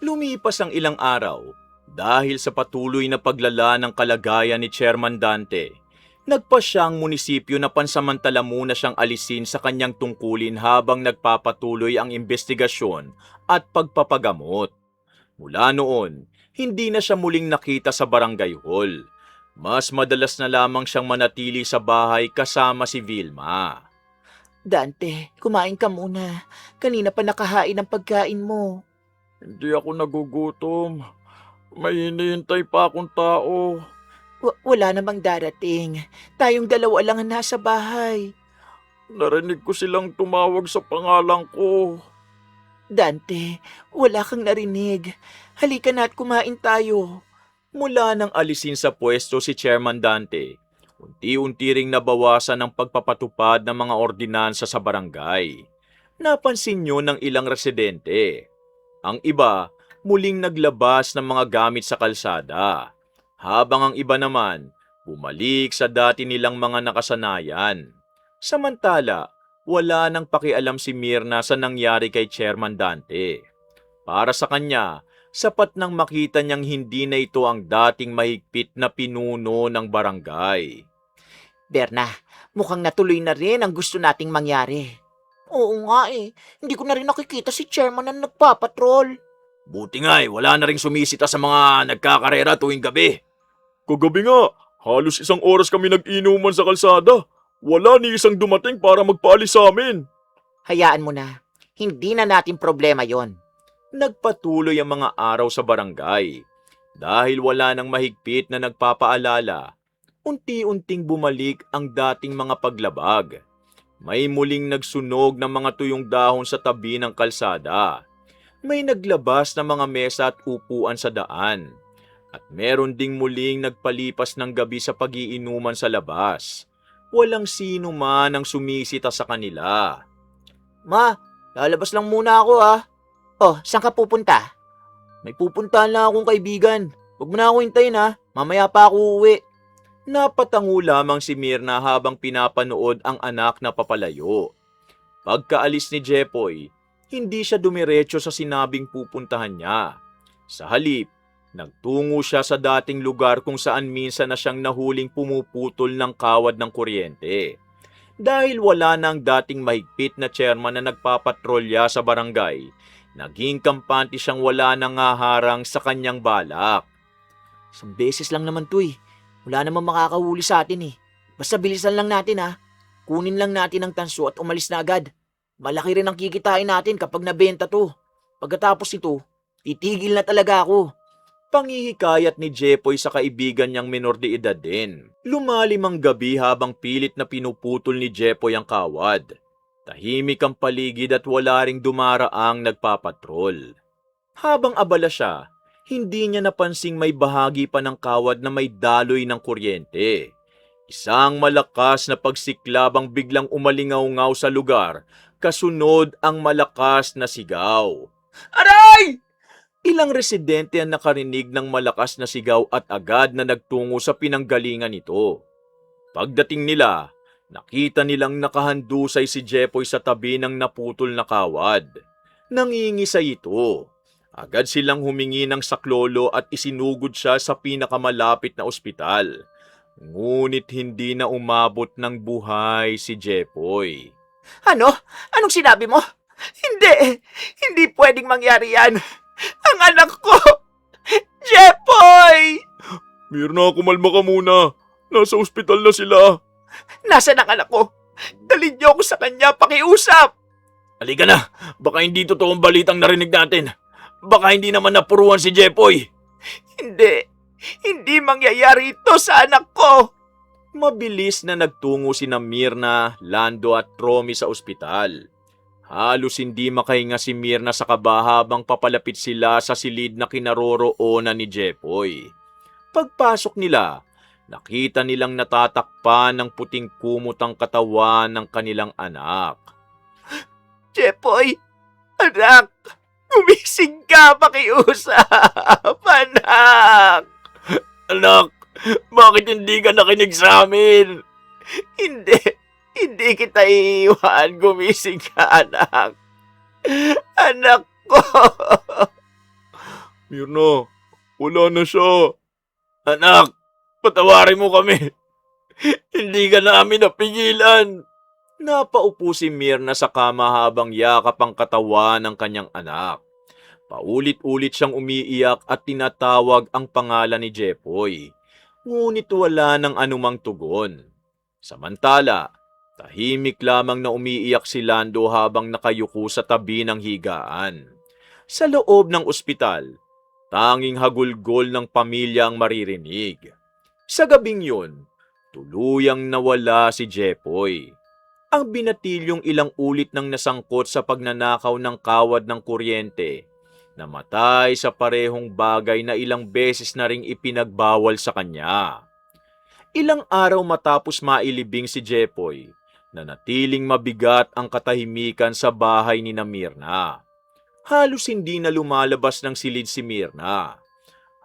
Lumipas ang ilang araw dahil sa patuloy na paglala ng kalagayan ni Chairman Dante. Nagpa siyang munisipyo na pansamantala muna siyang alisin sa kanyang tungkulin habang nagpapatuloy ang investigasyon at pagpapagamot. Mula noon, hindi na siya muling nakita sa barangay hall. Mas madalas na lamang siyang manatili sa bahay kasama si Vilma. Dante, kumain ka muna. Kanina pa nakahain ang pagkain mo. Hindi ako nagugutom. May hinihintay pa akong tao. Wala namang darating. Tayong dalawa lang ang nasa bahay. Narinig ko silang tumawag sa pangalan ko. Dante, wala kang narinig. Halika na at kumain tayo. Mula nang alisin sa pwesto si Chairman Dante, Unti-unti ring nabawasan ang pagpapatupad ng mga ordinansa sa barangay. Napansin nyo ng ilang residente. Ang iba, muling naglabas ng mga gamit sa kalsada, habang ang iba naman, bumalik sa dati nilang mga nakasanayan. Samantala, wala nang pakialam si Mirna sa nangyari kay Chairman Dante. Para sa kanya, sapat nang makita niyang hindi na ito ang dating mahigpit na pinuno ng barangay. Berna, mukhang natuloy na rin ang gusto nating mangyari. Oo nga eh, hindi ko na rin nakikita si chairman na nagpapatrol. Buti nga wala na ring sumisita sa mga nagkakarera tuwing gabi. Kagabi nga, halos 1 oras kami nag-inuman sa kalsada. Wala ni isang dumating para magpaalis sa amin. Hayaan mo na, hindi na natin problema yon. Nagpatuloy ang mga araw sa barangay. Dahil wala nang mahigpit na nagpapaalala, unti-unting bumalik ang dating mga paglabag. May muling nagsunog ng mga tuyong dahon sa tabi ng kalsada. May naglabas ng mga mesa at upuan sa daan. At meron ding muling nagpalipas ng gabi sa pagiinuman sa labas. Walang sino man ang sumisita sa kanila. Ma, lalabas lang muna ako ah. Oh, saan ka pupunta? May pupuntahan lang akong kaibigan. Huwag mo na ako hintayin ha, mamaya pa ako uwi. Napatango lamang si Mirna habang pinapanood ang anak na papalayo. Pagkaalis ni Jepoy, hindi siya dumiretso sa sinabing pupuntahan niya. Sa halip, nagtungo siya sa dating lugar kung saan minsan na siyang nahuling pumuputol ng kawad ng kuryente. Dahil wala nang dating mahigpit na chairman na nagpapatrolya sa barangay, naging kampante siyang wala nang haharang sa kanyang balak. Isang beses lang naman to eh. Wala namang makakahuli sa atin eh. Basta bilisan lang natin ha. Kunin lang natin ang tanso at umalis na agad. Malaki rin ang kikitain natin kapag nabenta to. Pagkatapos ito, titigil na talaga ako. Pangihikayat ni Jepoy sa kaibigan niyang menor de edad din. Lumalim ang gabi habang pilit na pinuputol ni Jepoy ang kawad. Tahimik ang paligid at wala ring dumaraang nagpapatrol. Habang abala siya, hindi niya napansing may bahagi pa ng kawad na may daloy ng kuryente. Isang malakas na pagsiklab ang biglang umalingaw-ngaw sa lugar, kasunod ang malakas na sigaw. Aray! Ilang residente ang nakarinig ng malakas na sigaw at agad na nagtungo sa pinanggalingan nito. Pagdating nila, nakita nilang nakahandusay si Jepoy sa tabi ng naputol na kawad. Nangingisay ito. Agad silang humingi ng saklolo at isinugod siya sa pinakamalapit na ospital. Ngunit hindi na umabot ng buhay si Jepoy. Ano? Anong sinabi mo? Hindi! Hindi pwedeng mangyari yan! Ang anak ko! Jepoy! Mirna, kumalma ka muna. Nasa ospital na sila. Nasaan ang anak ko? Dalhin niyo ako sa kanya, pakiusap! Halika na, baka hindi totoong balitang narinig natin. Baka hindi naman napuruan si Jepoy. Hindi mangyayari ito sa anak ko! Mabilis na nagtungo sina Mirna, Lando at Romy sa ospital. Halos hindi makahinga si Mirna sa kaba habang papalapit sila sa silid na kinaroroonan ni Jepoy. Pagpasok nila, nakita nilang natatakpan ng puting kumot ang katawan ng kanilang anak. Jepoy! Anak! Gumising ka, pakiusap! Anak! Anak, bakit hindi ka nakinig sa amin? Hindi kita iiwan. Gumising ka, anak. Anak ko! Mirna, wala na siya. Anak, patawarin mo kami. Hindi ka namin napigilan. Napaupo si Mirna sa kama habang yakap ang katawan ng kanyang anak. Paulit-ulit siyang umiiyak at tinatawag ang pangalan ni Jepoy. Ngunit wala ng anumang tugon. Samantala, tahimik lamang na umiiyak si Lando habang nakayuko sa tabi ng higaan. Sa loob ng ospital, tanging hagulgol ng pamilya ang maririnig. Sa gabing yun, tuluyang nawala si Jepoy. Ang binatilyong ilang ulit nang nasangkot sa pagnanakaw ng kawad ng kuryente, namatay sa parehong bagay na ilang beses na ring ipinagbawal sa kanya. Ilang araw matapos mailibing si Jepoy, nanatiling mabigat ang katahimikan sa bahay ni Mirna. Halos hindi na lumalabas ng silid si Mirna.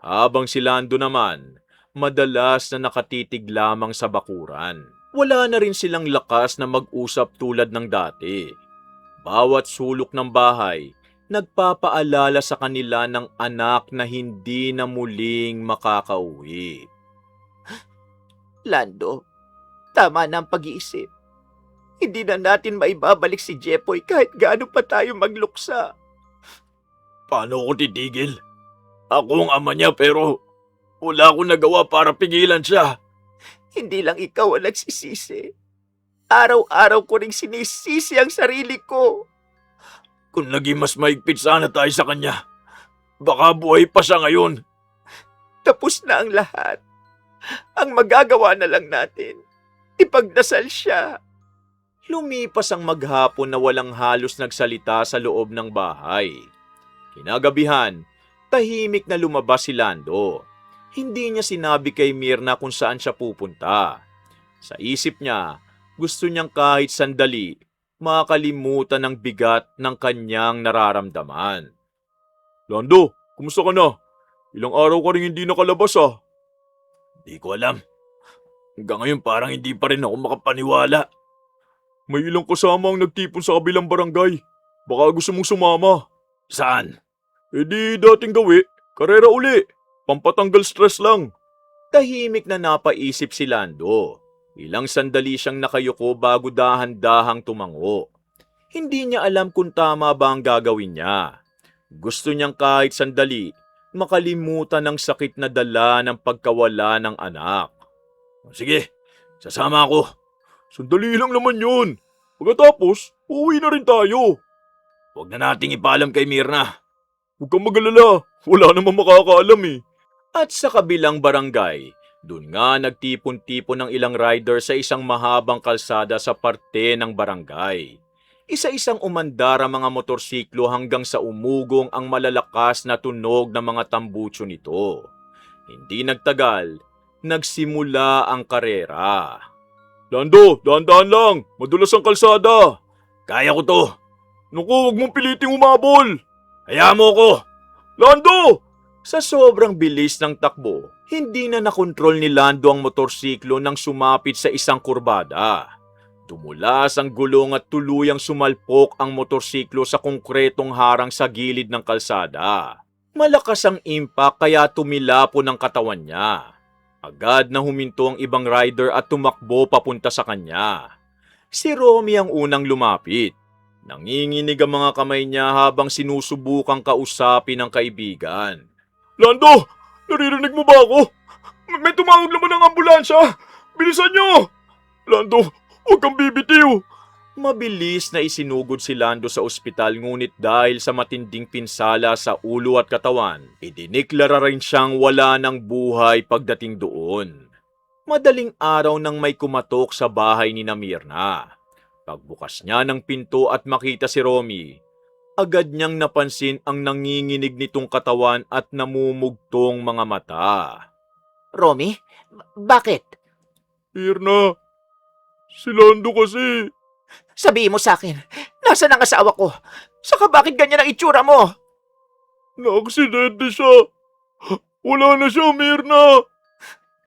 Habang si Lando naman, madalas na nakatitig lamang sa bakuran. Wala na rin silang lakas na mag-usap tulad ng dati. Bawat sulok ng bahay, nagpapaalala sa kanila ng anak na hindi na muling makakauwi. Lando, tama na ang pag-iisip. Hindi na natin maibabalik si Jepoy kahit gaano pa tayo magluksa. Paano ko titigil? Ako ang ama niya pero wala akong nagawa para pigilan siya. Hindi lang ikaw ang nagsisisi. Araw-araw ko ring sinisisi ang sarili ko. Kung naging mas maigpit sana tayo sa kanya, baka buhay pa siya ngayon. Tapos na ang lahat. Ang magagawa na lang natin, ipagdasal siya. Lumipas ang maghapon na walang halos nagsalita sa loob ng bahay. Kinagabihan, tahimik na lumabas si Lando. Hindi niya sinabi kay Mirna kung saan siya pupunta. Sa isip niya, gusto niyang kahit sandali makalimutan ang bigat ng kanyang nararamdaman. Lando, kumusta ka na? Ilang araw ka rin hindi nakalabas ah. Di ko alam. Hanggang ngayon parang hindi pa rin ako makapaniwala. May ilang kasama ang nagtipon sa kabilang barangay. Baka gusto mong sumama. Saan? Eh di dating gawi, karera uli. Pampatanggal stress lang. Tahimik na napaisip si Lando. Ilang sandali siyang nakayuko bago dahan-dahang tumango. Hindi niya alam kung tama ba ang gagawin niya. Gusto niyang kahit sandali makalimutan ang sakit na dala ng pagkawala ng anak. Sige, sasama ako. Sandali lang naman yun. Pagkatapos, uuwi na rin tayo. Huwag na nating ipaalam kay Mirna. Huwag kang mag-alala. Wala namang makakaalam eh. At sa kabilang barangay, doon nga nagtipon-tipon ng ilang rider sa isang mahabang kalsada sa parte ng barangay. Isa-isang umandar ang mga motorsiklo hanggang sa umugong ang malalakas na tunog ng mga tambucho nito. Hindi nagtagal, nagsimula ang karera. Lando, dahan-dahan lang. Madulas ang kalsada. Kaya ko to. Naku, huwag mong piliting umabol. Hayaan mo ko. Lando! Sa sobrang bilis ng takbo, hindi na nakontrol ni Lando ang motorsiklo nang sumapit sa isang kurbada. Dumulas ang gulong at tuluyang sumalpok ang motorsiklo sa konkretong harang sa gilid ng kalsada. Malakas ang impact kaya tumilapon ang katawan niya. Agad na huminto ang ibang rider at tumakbo papunta sa kanya. Si Romy ang unang lumapit. Nanginginig ang mga kamay niya habang sinusubukang kausapin ang kaibigan. Lando! Naririnig mo ba ako? May tumawag naman ng ambulansya! Bilisan nyo! Lando, huwag kang bibitiw! Mabilis na isinugod si Lando sa ospital ngunit dahil sa matinding pinsala sa ulo at katawan, idiniklara rin siyang wala ng buhay pagdating doon. Madaling araw nang may kumatok sa bahay ni Mirna. Pagbukas niya ng pinto at makita si Romy, agad niyang napansin ang nanginginig nitong katawan at namumugtong mga mata. Romy, bakit? Mirna, si Lando kasi. Sabihin mo sa akin, nasaan ang asawa ko? Saka bakit ganyan ang itsura mo? Na-aksidente siya. Wala na siya, Mirna.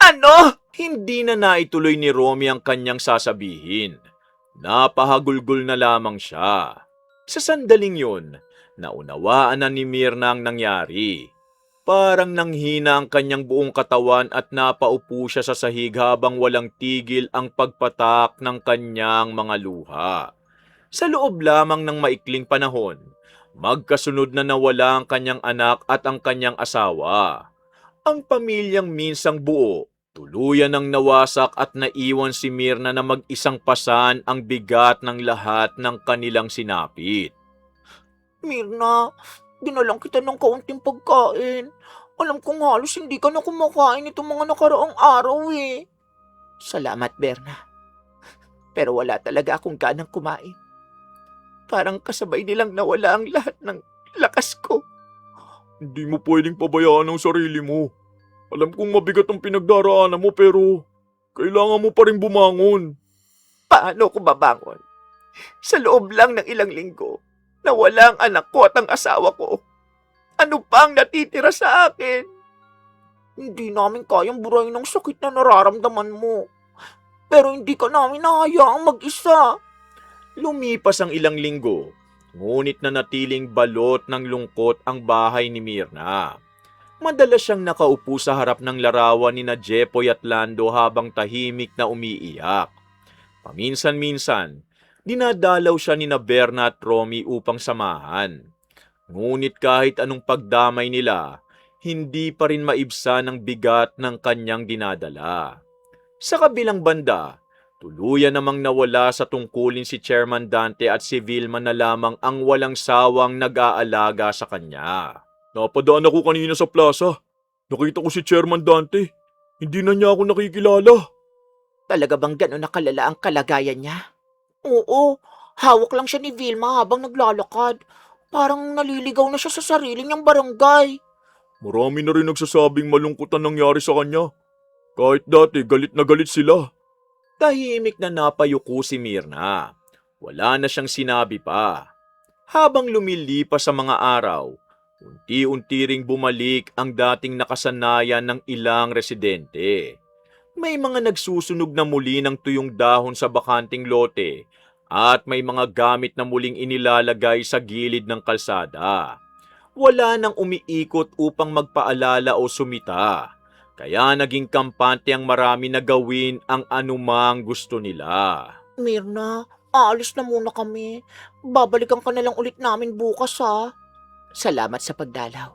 Ano? Hindi na naituloy ni Romy ang kanyang sasabihin. Napahagulgol na lamang siya. Sa sandaling yun, naunawaan na ni Mirna ang nangyari. Parang nanghina ang kanyang buong katawan at napaupo siya sa sahig habang walang tigil ang pagpatak ng kanyang mga luha. Sa loob lamang ng maikling panahon, magkasunod na nawala ang kanyang anak at ang kanyang asawa. Ang pamilyang minsang buo, tuluyan ng nawasak at naiwan si Mirna na mag-isang pasan ang bigat ng lahat ng kanilang sinapit. Mirna, dinalang kita ng kaunting pagkain. Alam kong halos hindi ka na kumakain itong mga nakaraang araw eh. Salamat, Berna. Pero wala talaga akong ganang kumain. Parang kasabay nilang nawala ang lahat ng lakas ko. Hindi mo pwedeng pabayaan ang sarili mo. Alam kong mabigat ang pinagdaraanan mo pero Kailangan mo pa rin bumangon. Paano ko babangon? Sa loob lang ng ilang linggo, nawala ang anak ko at ang asawa ko. Ano pa ang natitira sa akin? Hindi namin kayang burahin ng sakit na nararamdaman mo. Pero hindi ka namin nahayaang mag-isa. Lumipas ang ilang linggo, ngunit nanatiling balot ng lungkot ang bahay ni Mirna. Madalas siyang nakaupo sa harap ng larawan ni na Jepoy at Lando habang tahimik na umiiyak. Paminsan-minsan, dinadalaw siya ni na Berna at Romy upang samahan. Ngunit kahit anong pagdamay nila, hindi pa rin maibsan ang bigat ng kanyang dinadala. Sa kabilang banda, tuluyan namang nawala sa tungkulin si Chairman Dante at si Vilma na lamang ang walang sawang nag-aalaga sa kanya. Napadaan ako kanina sa plaza. Nakita ko si Chairman Dante. Hindi na niya ako nakikilala. Talaga bang gano'n na kalala ang kalagayan niya? Oo, hawak lang siya ni Vilma habang naglalakad. Parang naliligaw na siya sa sarili niyang barangay. Marami na rin nagsasabing malungkot ang nangyari sa kanya. Kahit dati galit na galit sila. Tahimik na napayuko si Mirna. Wala na siyang sinabi pa. Habang lumilipas sa mga araw, unti-unti ring bumalik ang dating nakasanayan ng ilang residente. May mga nagsusunog na muli ng tuyong dahon sa bakanting lote at may mga gamit na muling inilalagay sa gilid ng kalsada. Wala nang umiikot upang magpaalala o sumita. Kaya naging kampante ang marami na gawin ang anumang gusto nila. Mirna, aalis na muna kami. Babalikan ka na lang ulit namin bukas ha. Salamat sa pagdalaw.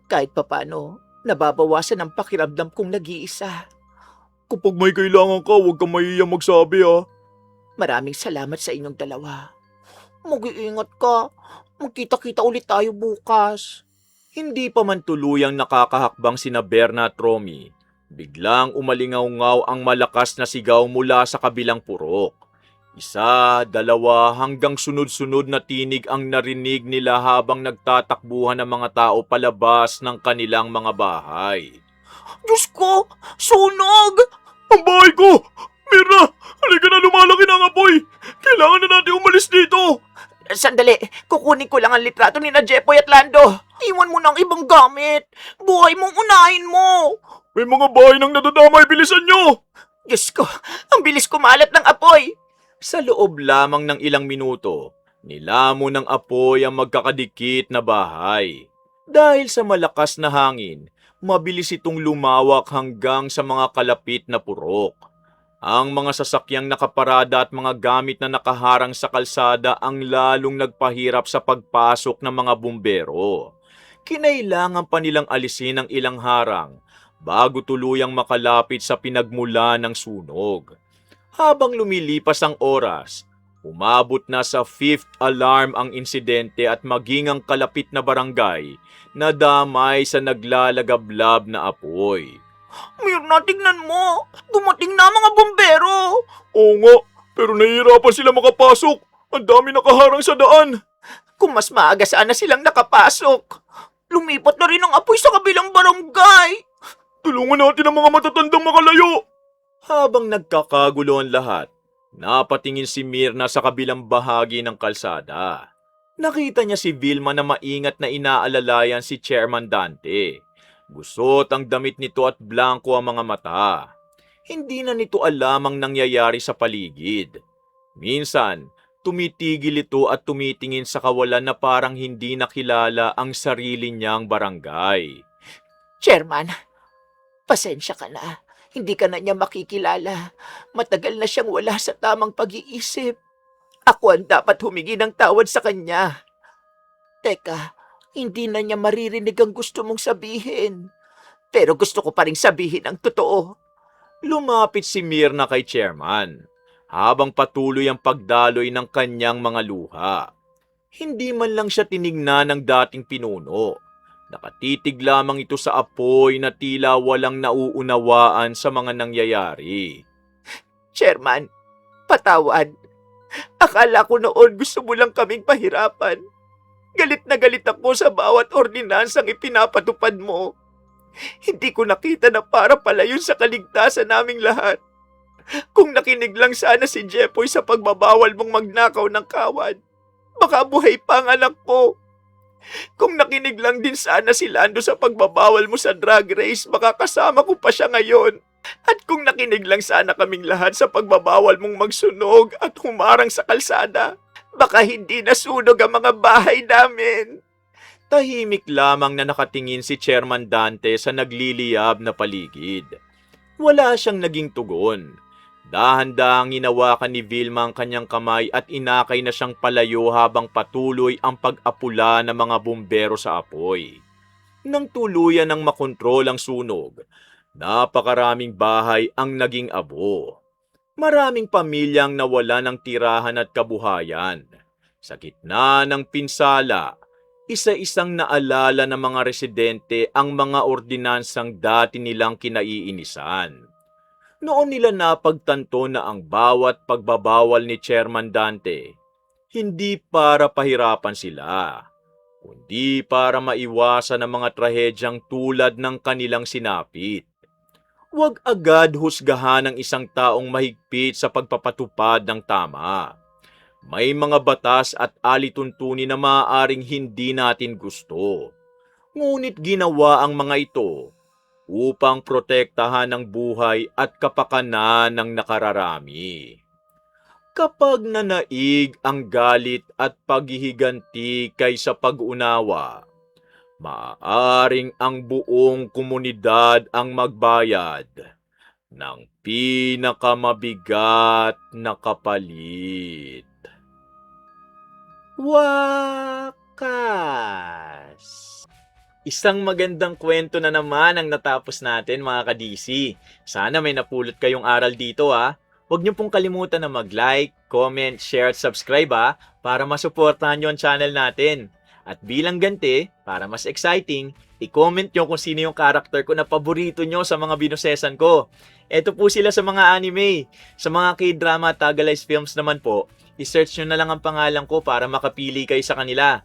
Kahit papano, nababawasan ang pakiramdam kong nag-iisa. Kapag may kailangan ka, huwag kang mahihiyang magsabi ha. Maraming salamat sa inyong dalawa. Mag-iingat ka. Magkita-kita ulit tayo bukas. Hindi pa man tuluyang nakakahakbang sina Berna at Romy, biglang umalingaw-ngaw ang malakas na sigaw mula sa kabilang purok. Isa, dalawa, hanggang sunod-sunod na tinig ang narinig nila habang nagtatakbuhan ng mga tao palabas ng kanilang mga bahay. Diyos ko! Sunog! Ang bahay ko! Mirna! Halika na, lumalaki na ang apoy! Kailangan na natin umalis dito! Sandali, kukunin ko lang ang litrato ni na Jepoy at Lando. Iwan mo ng ibang gamit. Buhay mong unahin mo. May mga bahay nang nadadamay, bilisan nyo! Diyos ko, ang bilis kumalat ng apoy. Sa loob lamang ng ilang minuto, nilamon ng apoy ang magkakadikit na bahay. Dahil sa malakas na hangin, mabilis itong lumawak hanggang sa mga kalapit na purok. Ang mga sasakyang nakaparada at mga gamit na nakaharang sa kalsada ang lalong nagpahirap sa pagpasok ng mga bumbero. Kinailangan pa nilang alisin ang ilang harang bago tuluyang makalapit sa pinagmula ng sunog. Habang lumilipas ang oras, umabot na sa 5th alarm ang insidente at maging ang kalapit na barangay na damay sa naglalagablab na apoy. Mirna, tignan mo. Dumating na mga bumbero. Oo nga, pero nahihirapan sila makapasok. Ang dami nakaharang sa daan. Kung mas maaga sana silang nakapasok. Lumipat na rin ang apoy sa kabilang barangay. Tulungan natin ang mga matatandang makalayo. Habang nagkakagulo ang lahat, napatingin si Mirna sa kabilang bahagi ng kalsada. Nakita niya si Vilma na maingat na inaalalayan si Chairman Dante. Gusot ang damit nito at blanko ang mga mata. Hindi na nito alam ang nangyayari sa paligid. Minsan, tumitigil ito at tumitingin sa kawalan na parang hindi nakilala ang sarili niyang barangay. Chairman, pasensya ka na. Hindi ka na niya makikilala. Matagal na siyang wala sa tamang pag-iisip. Ako ang dapat humingi ng tawad sa kanya. Teka, hindi na niya maririnig ang gusto mong sabihin. Pero gusto ko pa rin sabihin ang totoo. Lumapit si Mirna kay Chairman, habang patuloy ang pagdaloy ng kanyang mga luha. Hindi man lang siya tinignan ng dating pinuno. Nakatitig lamang ito sa apoy na tila walang nauunawaan sa mga nangyayari. Chairman, patawad. Akala ko noon gusto mo lang kaming pahirapan. Galit na galit ako sa bawat ordinansang ipinapatupad mo. Hindi ko nakita na para pala yun sa kaligtasan naming lahat. Kung nakinig lang sana si Jepoy sa pagbabawal mong magnakaw ng kawad, baka buhay pa ang anak ko. Kung nakinig lang din sana si Lando sa pagbabawal mo sa drag race, baka kasama ko pa siya ngayon. At kung nakinig lang sana kaming lahat sa pagbabawal mong magsunog at humarang sa kalsada, baka hindi nasunog ang mga bahay namin. Tahimik lamang na nakatingin si Chairman Dante sa nagliliyab na paligid. Wala siyang naging tugon. Dahan-dahang hinawakan ni Vilma ang kanyang kamay at inakay na siyang palayo habang patuloy ang pag-apula ng mga bumbero sa apoy. Nang tuluyan ng makontrol ang sunog, napakaraming bahay ang naging abo. Maraming pamilyang nawala ng tirahan at kabuhayan. Sa gitna ng pinsala, isa-isang naalala ng mga residente ang mga ordinansang dati nilang kinaiinisan. Noon nila napagtanto na ang bawat pagbabawal ni Chairman Dante, hindi para pahirapan sila, kundi para maiwasan ang mga trahedyang tulad ng kanilang sinapit. Huwag agad husgahan ang isang taong mahigpit sa pagpapatupad ng tama. May mga batas at alituntunin na maaaring hindi natin gusto. Ngunit ginawa ang mga ito upang protektahan ang buhay at kapakanan ng nakararami. Kapag nanaig ang galit at paghihiganti kaysa pag-unawa, maaaring ang buong komunidad ang magbayad ng pinakamabigat na kapalit. Wakas! Isang magandang kwento na naman ang natapos natin mga ka-DC. Sana may napulot kayong aral dito ha. Huwag niyo pong kalimutan na mag-like, comment, share at subscribe ha para masuportahan niyo ang channel natin. At bilang ganti, para mas exciting, i-comment niyo kung sino yung character ko na paborito niyo sa mga binosesan ko. Ito po sila sa mga anime. Sa mga K-drama at Tagalized films naman po, i-search niyo na lang ang pangalan ko para makapili kayo sa kanila.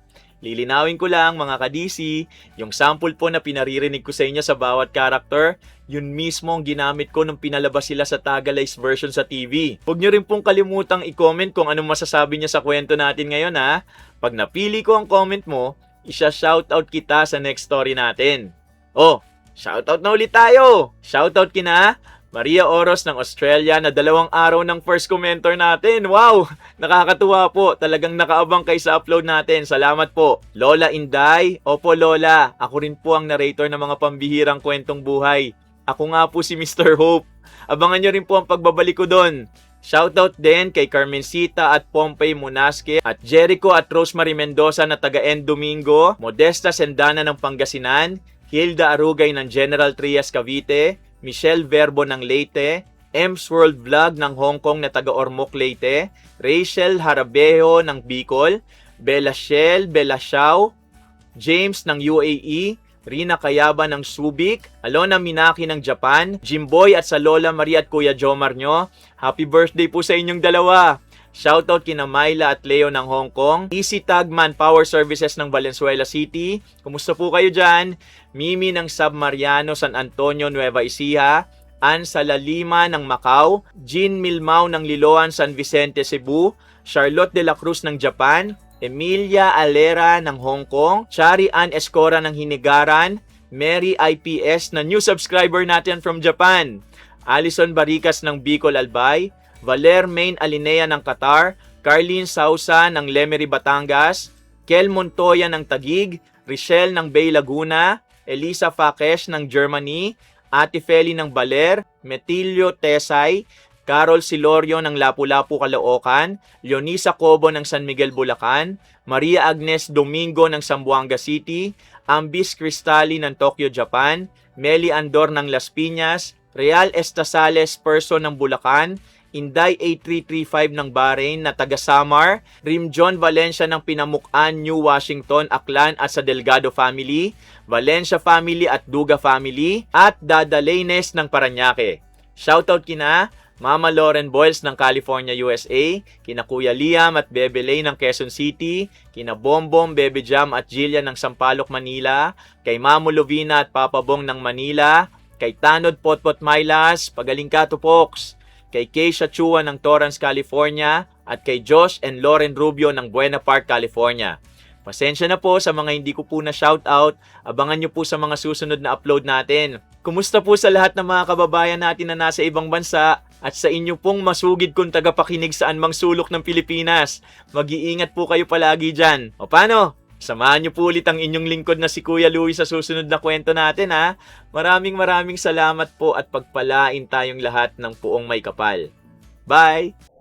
Lilinawin ko lang mga ka-DC, yung sample po na pinaririnig ko sa inyo sa bawat character, yun mismo ang ginamit ko nung pinalabas sila sa Tagalized version sa TV. Huwag nyo rin pong kalimutang i-comment kung anong masasabi niya sa kwento natin ngayon ha. Pag napili ko ang comment mo, isa-shoutout kita sa next story natin. Oh, shoutout na ulit tayo! Shoutout kina Maria Oros ng Australia na 2 araw ng first commenter natin. Wow! Nakakatuwa po. Talagang nakaabang kayo sa upload natin. Salamat po. Lola Inday. Opo Lola. Ako rin po ang narrator ng mga pambihirang kwentong buhay. Ako nga po si Mr. Hope. Abangan nyo rin po ang pagbabalik ko doon. Shoutout din kay Carmencita at Pompey Munasque at Jericho at Rosemary Mendoza na taga N Domingo, Modesta Sendana ng Pangasinan, Hilda Arugay ng General Trias Cavite, Michelle Verbo ng Leyte, Ems World Vlog ng Hong Kong na taga Ormoc Leyte, Rachel Harabejo ng Bicol, Bella Shell, Bella Xiao, James ng UAE, Rina Kayaba ng Subic, Alona Minaki ng Japan, Jimboy at sa Lola Maria at Kuya Jomar nyo. Happy birthday po sa inyong dalawa! Shoutout kina Myla at Leo ng Hong Kong, Easy Tagman Power Services ng Valenzuela City. Kumusta po kayo dyan? Mimi ng Submariano, San Antonio, Nueva Ecija, Ann Salalima ng Macau, Jean Milmao ng Liloan, San Vicente, Cebu, Charlotte de la Cruz ng Japan, Emilia Alera ng Hong Kong, Chari Ann Escora ng Hinigaran, Mary IPS na new subscriber natin from Japan, Alison Baricas ng Bicol Albay, Valer Main Alinea ng Qatar, Carlene Sausa ng Lemery, Batangas, Kel Montoya ng Taguig, Richelle ng Bay Laguna, Elisa Fakesh ng Germany, Ate Feli ng Baler, Metilio Tesay, Carol Silorio ng Lapu-Lapu, Caloocan, Leonisa Cobo ng San Miguel, Bulacan, Maria Agnes Domingo ng Zamboanga City, Ambis Cristali ng Tokyo, Japan, Meli Andor ng Las Piñas, Real Estasales Person ng Bulacan, Inday 8335 ng Bahrain na taga Samar, Rim John Valencia ng Pinamukan, New Washington, Aklan at sa Delgado family, Valencia family at Duga family, at Dada Laines ng Paranaque. Shoutout kina Mama Lauren Boyles ng California, USA, kina Kuya Liam at Bebe Lay ng Quezon City, kina Bombom, Bebe Jam at Jillian ng Sampaloc, Manila, kay Mamo Lovina at Papa Bong ng Manila, kay Tanod Potpot Mylas, pagaling ka Tupoks, kay Keisha Chua ng Torrance, California, at kay Josh and Lauren Rubio ng Buena Park, California. Pasensya na po sa mga hindi ko po na shoutout. Abangan nyo po sa mga susunod na upload natin. Kumusta po sa lahat ng mga kababayan natin na nasa ibang bansa at sa inyo pong masugid kong tagapakinig saan mang sulok ng Pilipinas. Mag-iingat po kayo palagi dyan. O paano? Samahan nyo po ulit ang inyong lingkod na si Kuya Louie sa susunod na kwento natin ha. Maraming salamat po at pagpalain tayong lahat ng puong may kapal. Bye!